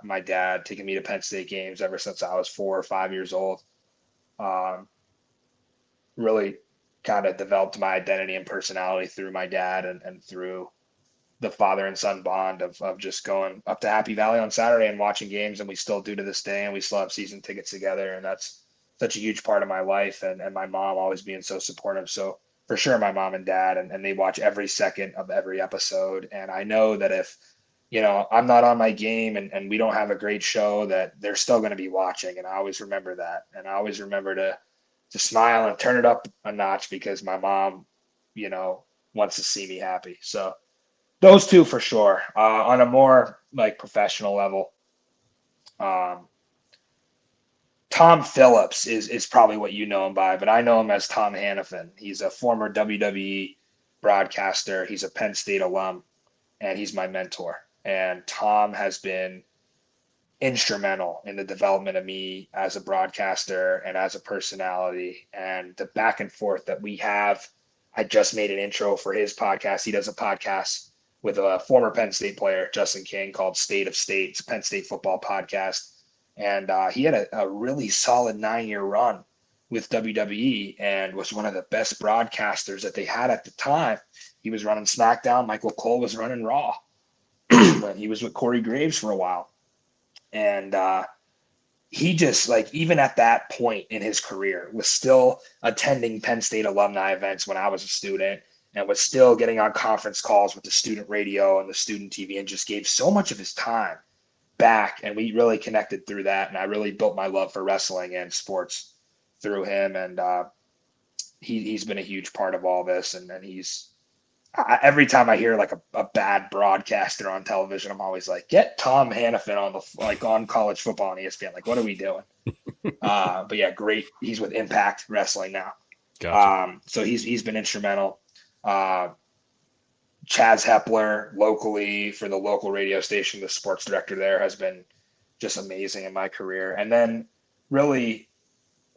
S2: my dad taking me to Penn State games ever since I was 4 or 5 years old, really kind of developed my identity and personality through my dad and through the father and son bond of just going up to Happy Valley on Saturday and watching games. And we still do to this day, and we still have season tickets together. And that's such a huge part of my life, and my mom always being so supportive. So for sure, my mom and dad, and they watch every second of every episode. And I know that if, I'm not on my game and we don't have a great show, that they're still going to be watching. And I always remember that. And I always remember to smile and turn it up a notch, because my mom, wants to see me happy. So those two for sure. On a more professional level, Tom Phillips is probably what you know him by, but I know him as Tom Hannafin. He's a former WWE broadcaster. He's a Penn State alum, and he's my mentor. And Tom has been instrumental in the development of me as a broadcaster and as a personality, and the back and forth that we have. I just made an intro for his podcast. He does a podcast with a former Penn State player, Justin King, called State of State. It's a Penn State football podcast. And he had a really solid 9-year run with WWE and was one of the best broadcasters that they had at the time. He was running SmackDown. Michael Cole was running Raw. When he was with Corey Graves for a while. And he just, like, even at that point in his career, was still attending Penn State alumni events when I was a student, and was still getting on conference calls with the student radio and the student TV, and just gave so much of his time back. And we really connected through that. And I really built my love for wrestling and sports through him. And he's been a huge part of all this. And he's, every time I hear like a bad broadcaster on television, I'm always like, get Tom Hannafin on college football on ESPN. Like, what are we doing? But yeah, great. He's with Impact Wrestling now.
S1: Gotcha.
S2: So he's been instrumental. Chaz Hepler locally for the local radio station, the sports director there, has been just amazing in my career. And then really,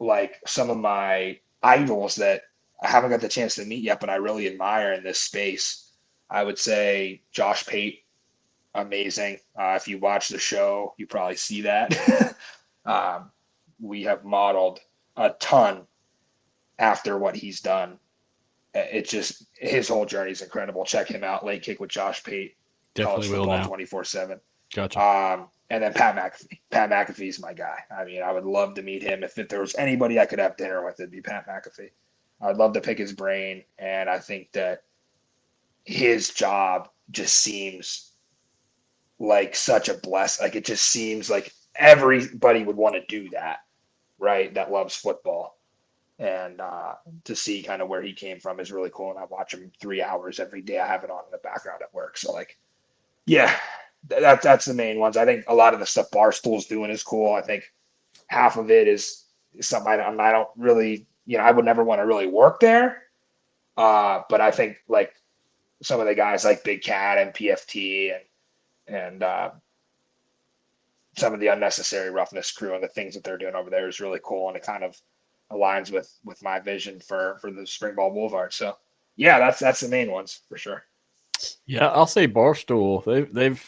S2: like, some of my idols that I haven't got the chance to meet yet, but I really admire in this space, I would say Josh Pate, amazing. If you watch the show, you probably see that. We have modeled a ton after what he's done. It just, his whole journey is incredible. Check him out. Late Kick with Josh Pate.
S1: Definitely will now.
S2: 24/7.
S1: Gotcha.
S2: And then Pat McAfee. Pat McAfee's my guy. I mean, I would love to meet him. If there was anybody I could have dinner with, it'd be Pat McAfee. I'd love to pick his brain. And I think that his job just seems like such a blessing. Like, it just seems like everybody would want to do that, right? That loves football. And to see kind of where he came from is really cool. And I watch him 3 hours every day. I have it on in the background at work. So, like, yeah, that's the main ones. I think a lot of the stuff Barstool's doing is cool. I think half of it is something I don't really, I would never want to really work there. But I think, like, some of the guys like Big Cat and PFT and some of the Unnecessary Roughness crew and the things that they're doing over there is really cool. And it kind of aligns with my vision for the Springball Boulevard. So yeah, that's the main ones for sure.
S1: Yeah, I'll say Barstool.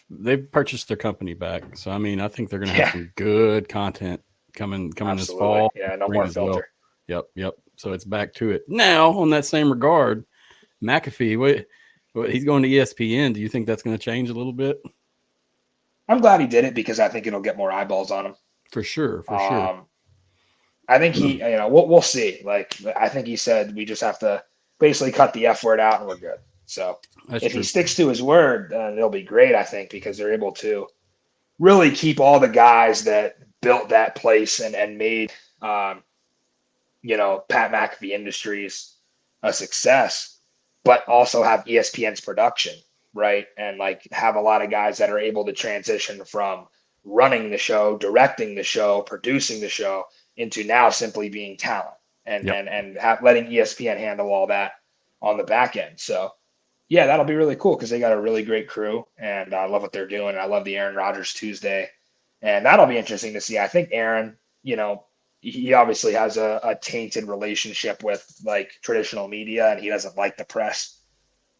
S1: They've purchased their company back. So I mean, I think they're gonna have some good content coming this fall.
S2: Yeah, no more filter.
S1: Well. Yep. So it's back to it. Now, on that same regard, McAfee, what he's going to ESPN. Do you think that's gonna change a little bit?
S2: I'm glad he did it because I think it'll get more eyeballs on him.
S1: For sure.
S2: I think we'll see. Like, I think he said we just have to basically cut the F word out and we're good. So if he sticks to his word, it'll be great, I think, because they're able to really keep all the guys that built that place and made, Pat McAfee Industries a success, but also have ESPN's production, right? And, like, have a lot of guys that are able to transition from running the show, directing the show, producing the show, into now simply being talent and letting ESPN handle all that on the back end. So yeah, that'll be really cool because they got a really great crew and I love what they're doing. I love the Aaron Rodgers Tuesday, and that'll be interesting to see. I think Aaron, he obviously has a tainted relationship with, like, traditional media, and he doesn't like the press.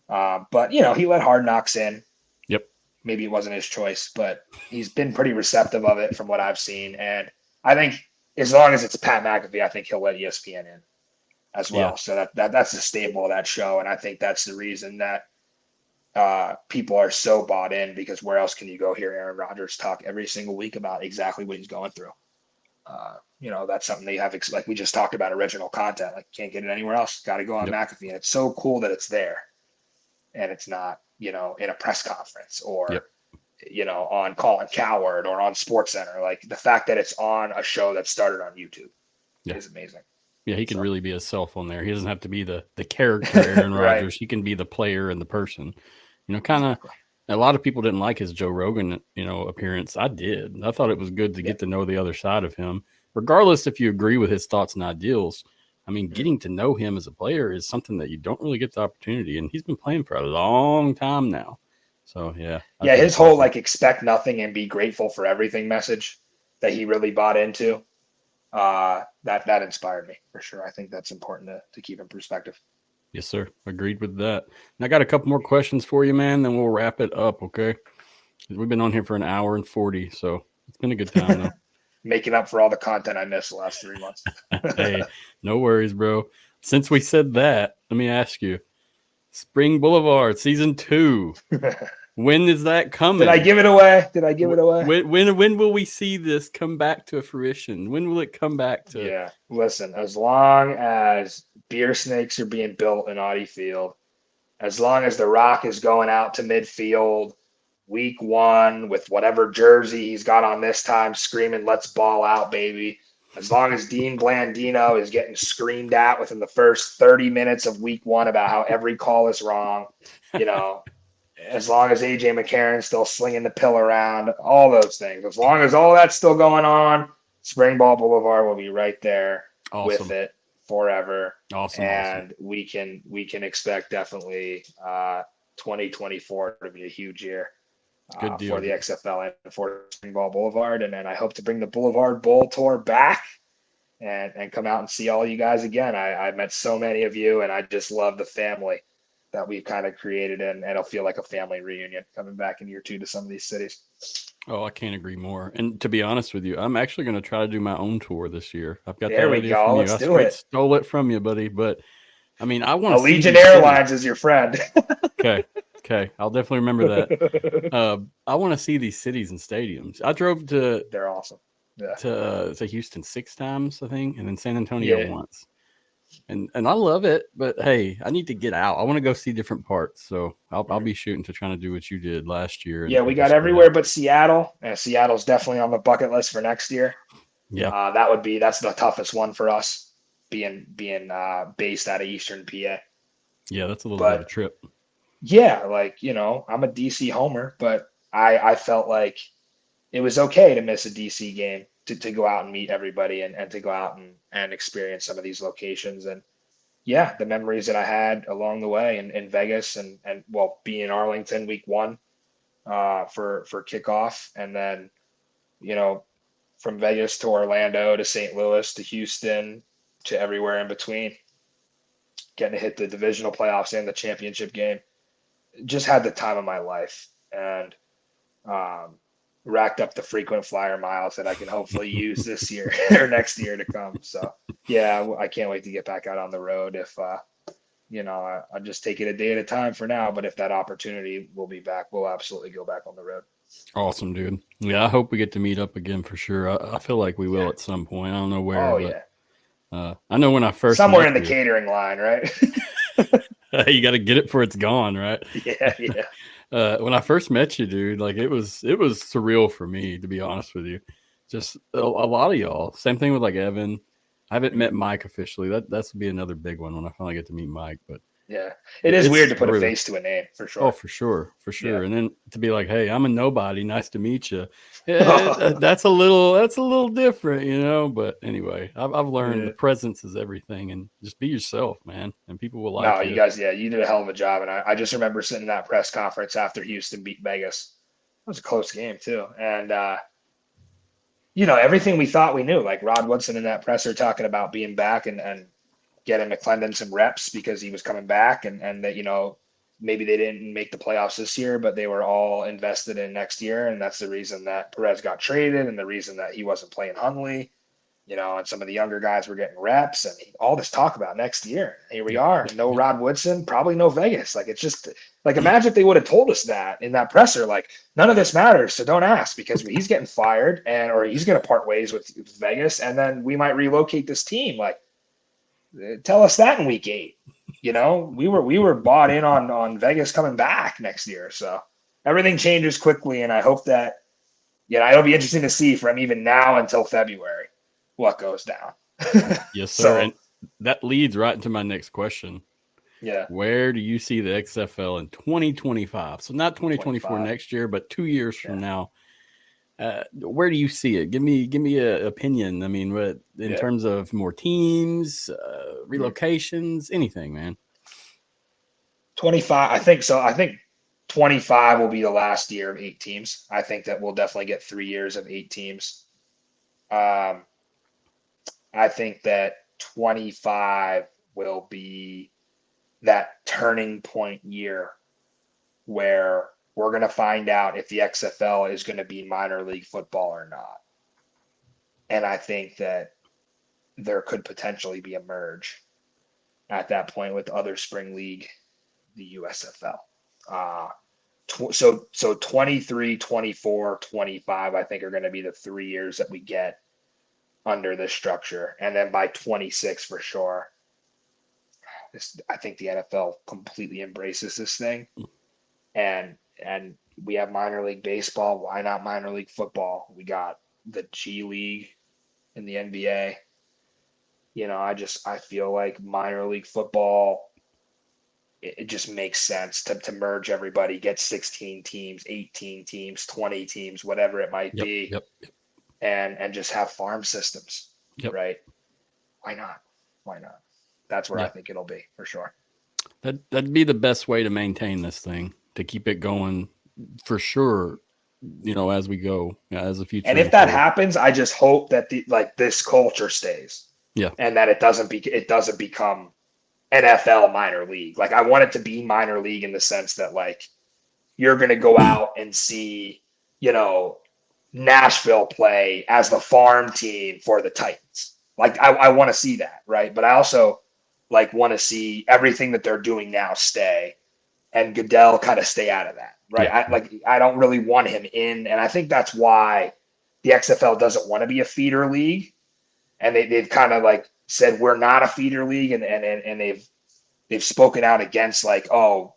S2: But he let Hard Knocks in.
S1: Yep.
S2: Maybe it wasn't his choice, but he's been pretty receptive of it from what I've seen. And I think, as long as it's Pat McAfee, I think he'll let ESPN in as well. Yeah. So that's the staple of that show. And I think that's the reason that people are so bought in, because where else can you go hear Aaron Rodgers talk every single week about exactly what he's going through? That's something they have, like we just talked about, original content. Like, can't get it anywhere else. Got to go on McAfee. And it's so cool that it's there and it's not, in a press conference or on Colin Coward or on SportsCenter. Like, the fact that it's on a show that started on YouTube is amazing.
S1: Yeah, he can really be himself on there. He doesn't have to be the character Aaron Rodgers. Right. He can be the player and the person. Kind of, a lot of people didn't like his Joe Rogan, appearance. I did. I thought it was good to get to know the other side of him. regardless if you agree with his thoughts and ideals, I mean, getting to know him as a player is something that you don't really get the opportunity. And he's been playing for a long time now. So, yeah.
S2: Yeah, his whole like expect nothing and be grateful for everything message that he really bought into, that inspired me for sure. I think that's important to keep in perspective.
S1: Yes, sir. Agreed with that. And I got a couple more questions for you, man. Then we'll wrap it up, okay? We've been on here for an hour and 40, so it's been a good time, though.
S2: Making up for all the content I missed the last 3 months.
S1: Hey, no worries, bro. Since we said that, let me ask you, Spring Boulevard Season 2, when is that coming?
S2: Did I give it away?
S1: When will we see this come back to fruition? When will it come back to?
S2: Yeah, listen, as long as beer snakes are being built in Audi Field, as long as The Rock is going out to midfield week 1 with whatever jersey he's got on this time, screaming, "Let's ball out, baby." As long as Dean Blandino is getting screamed at within the first 30 minutes of week 1 about how every call is wrong, as long as AJ McCarron's still slinging the pill around, all those things, as long as all that's still going on, Springball Boulevard will be right there with it forever. And we can expect definitely 2024 to be a huge year.
S1: Good deal.
S2: For the XFL and for Springball Boulevard. And then I hope to bring the Boulevard Bowl Tour back and come out and see all you guys again. I met so many of you, and I just love the family that we've kind of created, and it'll feel like a family reunion coming back in year 2 to some of these cities.
S1: Oh, I can't agree more. And to be honest with you, I'm actually going to try to do my own tour this year. I've got
S2: there
S1: that
S2: we
S1: idea
S2: go.
S1: from
S2: Let's
S1: you.
S2: do it.
S1: Stole it from you, buddy. But I mean, I want to
S2: Allegiant Airlines is your friend.
S1: Okay, I'll definitely remember that. I want to see these cities and stadiums. I drove to.
S2: They're awesome. Yeah.
S1: To Houston 6 times, I think, and then San Antonio once. And I love it, but hey, I need to get out. I want to go see different parts. So I'll be shooting to trying to do what you did last year.
S2: Yeah, we got everywhere but Seattle. And Seattle's definitely on the bucket list for next year.
S1: Yeah.
S2: That's the toughest one for us, being based out of Eastern PA.
S1: Yeah, that's a little bit of a trip.
S2: Yeah, I'm a DC homer, but I felt like it was okay to miss a DC game to go out and meet everybody and to go out and experience some of these locations. And yeah, the memories that I had along the way in Vegas and being in Arlington week 1 for kickoff. And then, from Vegas to Orlando to St. Louis to Houston to everywhere in between, getting to hit the divisional playoffs and the championship game. Just had the time of my life, and racked up the frequent flyer miles that I can hopefully use this year or next year to come. So yeah, I can't wait to get back out on the road. If I just take it a day at a time for now, but if that opportunity will be back, we'll absolutely go back on the road.
S1: Awesome, dude. Yeah, I hope we get to meet up again for sure. I feel like we will at some point. I don't know where.
S2: Oh,
S1: but, I know when I first
S2: somewhere in the catering line, right?
S1: You got to get it before it's gone, right?
S2: Yeah.
S1: When I first met you, dude, like it was surreal for me, to be honest with you. Just a lot of y'all. Same thing with like Evan. I haven't met Mike officially. That's would be another big one when I finally get to meet Mike. But
S2: yeah, it's weird to put a face to a name for sure.
S1: Oh, for sure. Yeah. And then to be like, hey, I'm a nobody. Nice to meet you. That's a little different, But anyway, I've learned the presence is everything, and just be yourself, man, and people will like you.
S2: You guys, you did a hell of a job, and I just remember sitting in that press conference after Houston beat Vegas. It was a close game too, and everything we thought we knew, like Rod Woodson in that presser talking about being back and getting McClendon some reps because he was coming back, and that, maybe they didn't make the playoffs this year, but they were all invested in next year. And that's the reason that Perez got traded and the reason that he wasn't playing Hundley, and some of the younger guys were getting reps and all this talk about next year. Here we are. No Rod Woodson, probably no Vegas. Like, it's just like, imagine if they would have told us that in that presser, like, none of this matters. So don't ask, because he's getting fired or he's going to part ways with Vegas. And then we might relocate this team. Like, tell us that in week 8. We were bought in on Vegas coming back next year. So everything changes quickly, and I hope that it'll be interesting to see from even now until February what goes down.
S1: Yes, sir. And that leads right into my next question.
S2: Yeah.
S1: Where do you see the XFL in 2025? So not 2024 next year, but 2 years from now. Where do you see it? Give me an opinion. I mean, what in terms of more teams, relocations, anything, man.
S2: 25, I think so. I think 25 will be the last year of 8 teams. I think that we'll definitely get 3 years of 8 teams. I think that 25 will be that turning point year where we're going to find out if the XFL is going to be minor league football or not. And I think that there could potentially be a merge at that point with other spring league, the USFL. So 23, 24, 25, I think are going to be the 3 years that we get under this structure. And then by 26 for sure, I think the NFL completely embraces this thing. And we have minor league baseball. Why not minor league football? We got the G League in the NBA. You know, I feel like minor league football, it just makes sense to merge everybody, get 16 teams, 18 teams, 20 teams, whatever it might be.
S1: Yep.
S2: And just have farm systems, right? Why not? That's where I think it'll be for sure.
S1: That'd be the best way to maintain this thing, to keep it going for sure, you know, as we go, as the future.
S2: And if that happens, I just hope that this culture stays. Yeah. And that it doesn't become NFL minor league. Like, I want it to be minor league in the sense that, like, you're going to go out and see, you know, Nashville play as the farm team for the Titans. Like, I want to see that, right? But I also want to see everything that they're doing now stay, and Goodell kind of stay out of that, right? Yeah. I don't really want him in, and I think that's why the XFL doesn't want to be a feeder league, and they've kind of said we're not a feeder league, and they've spoken out against oh,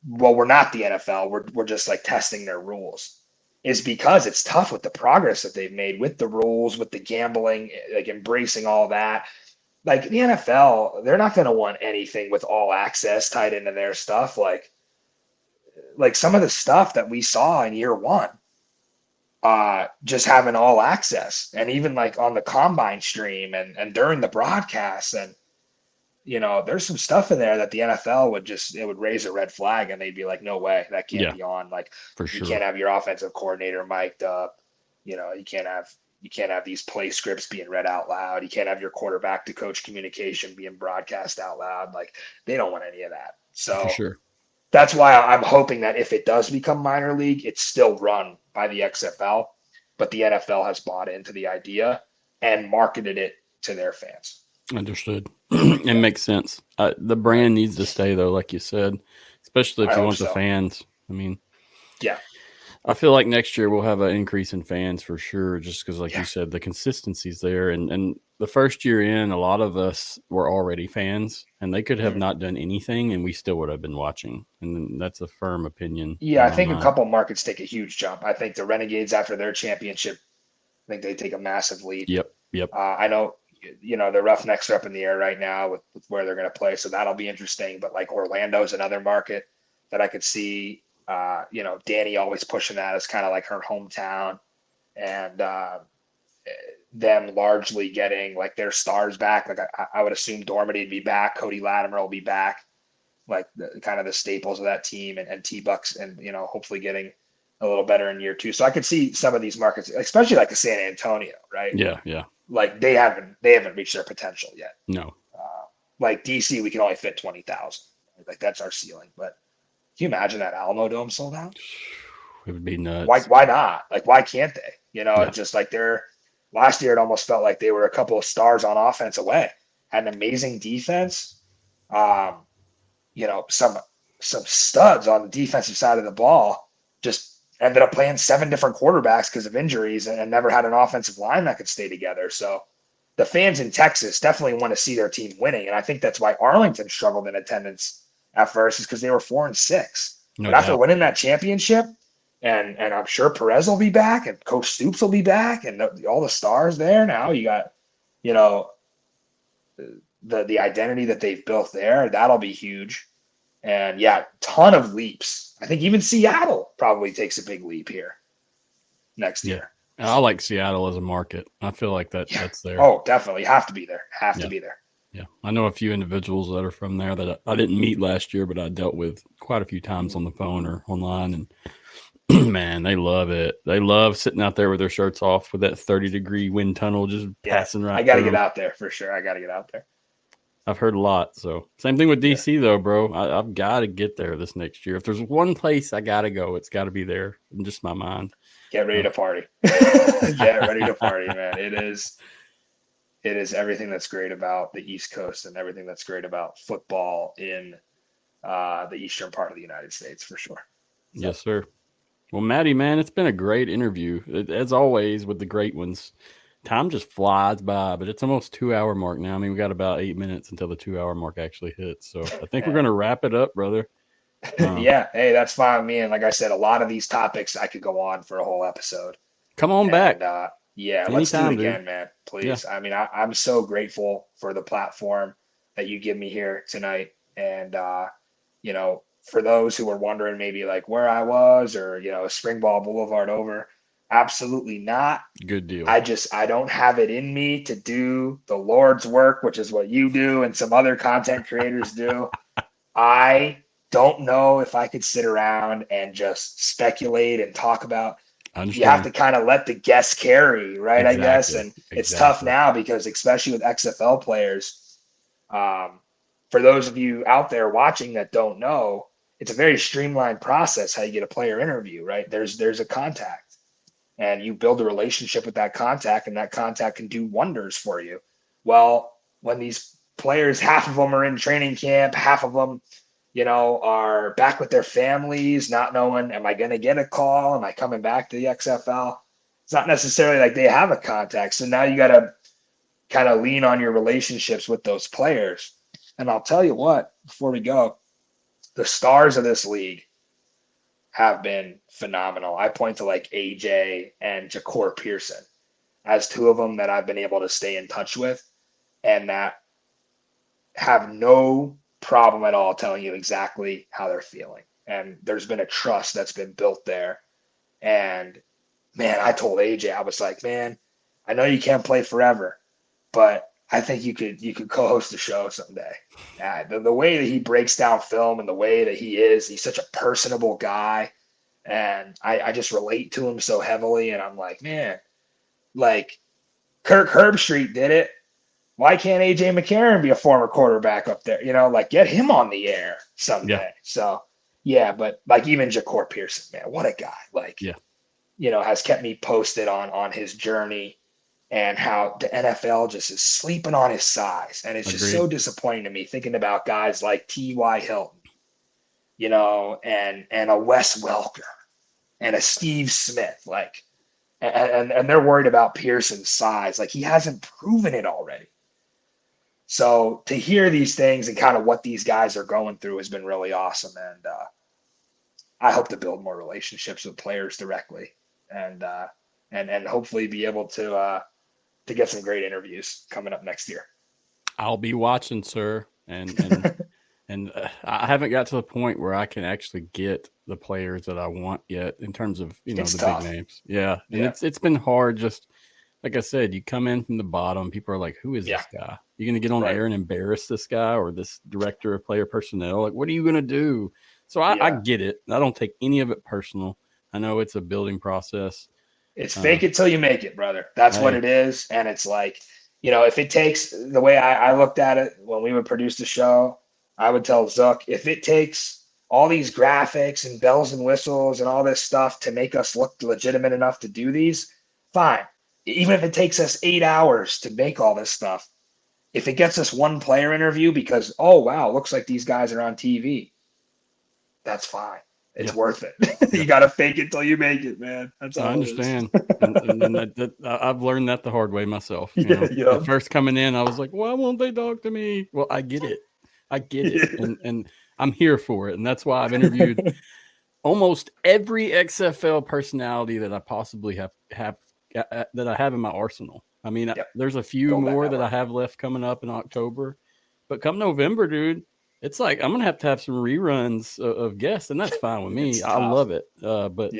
S2: well, we're not the NFL, we're just testing their rules. Is because it's tough with the progress that they've made with the rules, with the gambling, embracing all that. The NFL, they're not going to want anything with all access tied into their stuff. Like some of the stuff that we saw in year one, just having all access, and even on the combine stream and during the broadcast, and there's some stuff in there that the NFL would raise a red flag, and they'd be like, no way, that can't be on. For sure. You can't have your offensive coordinator mic'd up. You can't have these play scripts being read out loud. You can't have your quarterback to coach communication being broadcast out loud. They don't want any of that. So for sure. That's why I'm hoping that if it does become minor league, it's still run by the XFL, but the NFL has bought into the idea and marketed it to their fans.
S1: Understood. It makes sense. The brand needs to stay, though, like you said, especially if you want the fans. I mean, yeah, I feel like next year we'll have an increase in fans for sure, just because, like you said, the consistency's there. And the first year in, a lot of us were already fans, and they could have not done anything, and we still would have been watching. And that's a firm opinion. Yeah,
S2: I think a couple markets take a huge jump. I think the Renegades, after their championship, I think they take a massive leap. Yep. I know. The Roughnecks are up in the air right now with where they're going to play. So that'll be interesting. But Orlando's another market that I could see, Danny always pushing that as kind of her hometown, and them largely getting their stars back. I would assume Dormady would be back. Cody Latimer will be back, kind of the staples of that team, and T-Bucks, and, hopefully getting a little better in year two. So I could see some of these markets, especially a San Antonio, right? Yeah. They haven't reached their potential yet. No. DC, we can only fit 20,000. That's our ceiling. But can you imagine that Alamo Dome sold out?
S1: It would be nuts.
S2: Why not? Why can't they? It's just they're last year. It almost felt like they were a couple of stars on offense away. Had an amazing defense. Some studs on the defensive side of the ball. Just ended up playing 7 different quarterbacks because of injuries, and never had an offensive line that could stay together. So the fans in Texas definitely want to see their team winning. And I think that's why Arlington struggled in attendance at first, is because they were 4-6. But after winning that championship, and I'm sure Perez will be back, and Coach Stoops will be back, and all the stars there. Now you got, the identity that they've built there. That'll be huge. And ton of leaps. I think even Seattle probably takes a big leap here. next year.
S1: I like Seattle as a market. I feel like that's there.
S2: Oh, definitely. Have to be there. To be there.
S1: Yeah. I know a few individuals that are from there that I didn't meet last year, but I dealt with quite a few times on the phone or online. And man, they love it. They love sitting out there with their shirts off with that 30-degree wind tunnel just passing right
S2: I got to
S1: through.
S2: get out there for sure. I got to get out there.
S1: I've heard a lot. So same thing with DC though, bro. I've got to get there this next year. If there's one place I got to go, it's got to be there in just my mind.
S2: Get ready to party. Get ready to party, man. It is everything that's great about the East Coast and everything that's great about football in the eastern part of the United States for sure. So.
S1: Yes, sir. Well, Matty, man, it's been a great interview. As always with the great ones, time just flies by, but it's almost 2-hour mark now. I mean, we got about 8 minutes until the 2-hour mark actually hits. So I think we're going to wrap it up, brother.
S2: Yeah. Hey, that's fine with me. And like I said, a lot of these topics I could go on for a whole episode.
S1: Come on back.
S2: Let's do it again, man. Please. Yeah. I mean, I'm so grateful for the platform that you give me here tonight. And, for those who are wondering maybe like where I was or, Springball Boulevard over, absolutely not.
S1: Good deal.
S2: I don't have it in me to do the Lord's work, which is what you do and some other content creators do. I don't know if I could sit around and just speculate and talk about. You have to kind of let the guests carry, right? Exactly. I guess. And it's tough now because especially with XFL players, for those of you out there watching that don't know, it's a very streamlined process how you get a player interview, right? There's a contact and you build a relationship with that contact and that contact can do wonders for you. Well, when these players, half of them are in training camp, half of them, are back with their families, not knowing, am I going to get a call? Am I coming back to the XFL? It's not necessarily like they have a contact. So now you got to kind of lean on your relationships with those players. And I'll tell you what, before we go, the stars of this league have been phenomenal. I point to like AJ and Ja'Cour Pearson as two of them that I've been able to stay in touch with and that have no problem at all telling you exactly how they're feeling. And there's been a trust that's been built there. And man, I told AJ, I was like, man, I know you can't play forever, but I think you could co-host the show someday. The way that he breaks down film and the way that he's such a personable guy. And I just relate to him so heavily. And I'm like, man, like Kirk Herbstreit did it. Why can't AJ McCarron be a former quarterback up there? Get him on the air someday. Yeah. So, yeah, but like even Ja'Cour Pearson, man, what a guy. Has kept me posted on his journey and how the NFL just is sleeping on his size. And it's just so disappointing to me thinking about guys like T.Y. Hilton, and a Wes Welker and a Steve Smith, and they're worried about Pearson's size. Like he hasn't proven it already. So to hear these things and kind of what these guys are going through has been really awesome. And I hope to build more relationships with players directly and hopefully be able to get some great interviews coming up next year.
S1: I'll be watching, sir. And I haven't got to the point where I can actually get the players that I want yet in terms of,
S2: it's
S1: the
S2: tough.
S1: big names. Yeah. And it's been hard. Just like I said, you come in from the bottom. People are like, who is this guy? You're going to get on air and embarrass this guy or this director of player personnel. Like, what are you going to do? So I get it. I don't take any of it personal. I know it's a building process.
S2: It's fake it till you make it, brother. That's what it is. And it's like, if it takes the way I looked at it when we would produce the show, I would tell Zuck, if it takes all these graphics and bells and whistles and all this stuff to make us look legitimate enough to do these, fine. Even if it takes us 8 hours to make all this stuff, if it gets us one player interview because, oh, wow, looks like these guys are on TV, that's fine. It's worth it. You got to fake it till you make it, man. That's all
S1: I understand. and I've learned that the hard way myself. At first coming in, I was like, why won't they talk to me? Well, I get it. And I'm here for it. And that's why I've interviewed almost every XFL personality that I possibly have that I have in my arsenal. I mean, there's a few more that I have left coming up in October, but come November, dude, it's like I'm gonna have to have some reruns of guests, and that's fine with me. I love it. But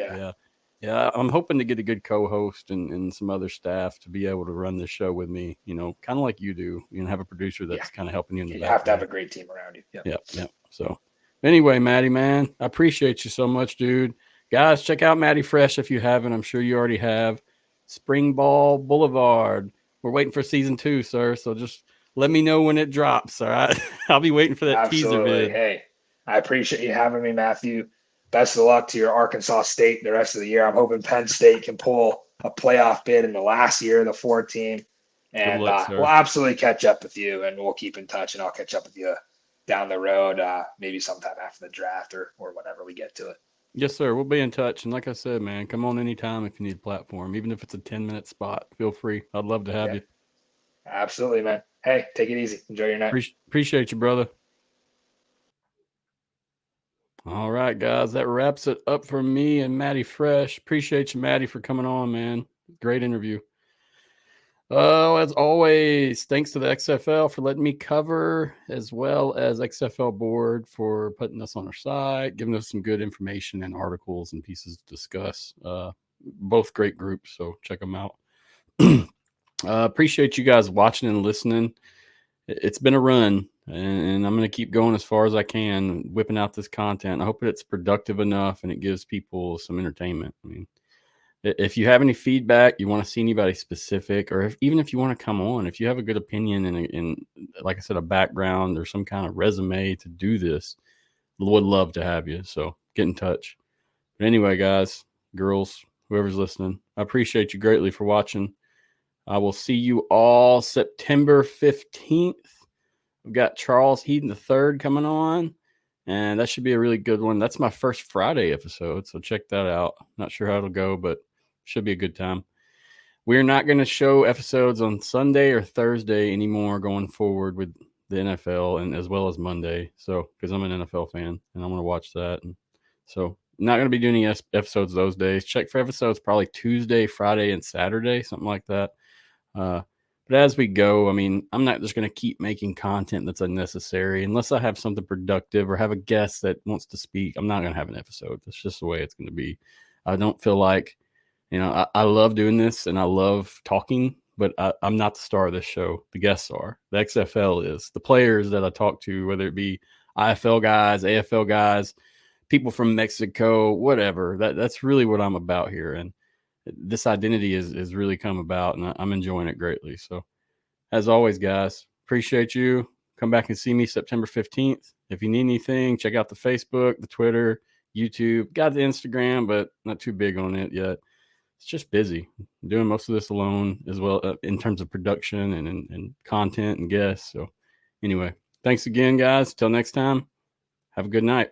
S1: Yeah, I'm hoping to get a good co-host and some other staff to be able to run this show with me, kind of like you do, have a producer that's kind of helping you in the
S2: You
S1: background.
S2: have to have a great team around you.
S1: Yeah. So anyway, Matty, man, I appreciate you so much, dude. Guys, check out Matty Fresh if you haven't. I'm sure you already have. Springball Boulevard. We're waiting for season 2, sir. So just let me know when it drops. All right. I'll be waiting for that teaser vid.
S2: Hey, I appreciate you having me, Mathew. Best of luck to your Arkansas State the rest of the year. I'm hoping Penn State can pull a playoff bid in the last year of the 4 team. And we'll absolutely catch up with you, and we'll keep in touch, and I'll catch up with you down the road, maybe sometime after the draft or whenever we get to it.
S1: Yes, sir. We'll be in touch. And like I said, man, come on anytime if you need a platform, even if it's a 10-minute spot. Feel free. I'd love to have you.
S2: Absolutely, man. Hey, take it easy. Enjoy your night.
S1: Appreciate you, brother. All right, guys, that wraps it up for me and Matty Fresh. Appreciate you, Matty, for coming on, man. Great interview. As always, thanks to the XFL for letting me cover, as well as XFL Board for putting us on our site, giving us some good information and articles and pieces to discuss. Both great groups, so check them out. Appreciate you guys watching and listening. It's been a run, and I'm going to keep going as far as I can, whipping out this content. I hope it's productive enough and it gives people some entertainment. I mean, if you have any feedback, you want to see anybody specific, or even if you want to come on, if you have a good opinion and like I said, a background or some kind of resume to do this, would love to have you. So get in touch. But anyway, guys, girls, whoever's listening, I appreciate you greatly for watching. I will see you all September 15th. We've got Charles Heaton III coming on, and that should be a really good one. That's my first Friday episode, so check that out. Not sure how it'll go, but should be a good time. We're not going to show episodes on Sunday or Thursday anymore going forward with the NFL, and as well as Monday. So, because I'm an NFL fan and I'm going to watch that. And so, not going to be doing any episodes those days. Check for episodes probably Tuesday, Friday, and Saturday, something like that. But as we go, I mean, I'm not just going to keep making content that's unnecessary unless I have something productive or have a guest that wants to speak. I'm not going to have an episode. That's just the way it's going to be. I don't feel like, I love doing this and I love talking, but I'm not the star of this show. The guests are. The XFL is. The players that I talk to, whether it be IFL guys, AFL guys, people from Mexico, whatever. That's really what I'm about here. And this identity is really come about, and I'm enjoying it greatly. So as always, guys, appreciate you. Come back and see me September 15th. If you need anything, check out the Facebook, the Twitter, YouTube. Got the Instagram, but not too big on it yet. It's just busy. I'm doing most of this alone as well in terms of production and content and guests. So anyway, thanks again, guys. Till next time, have a good night.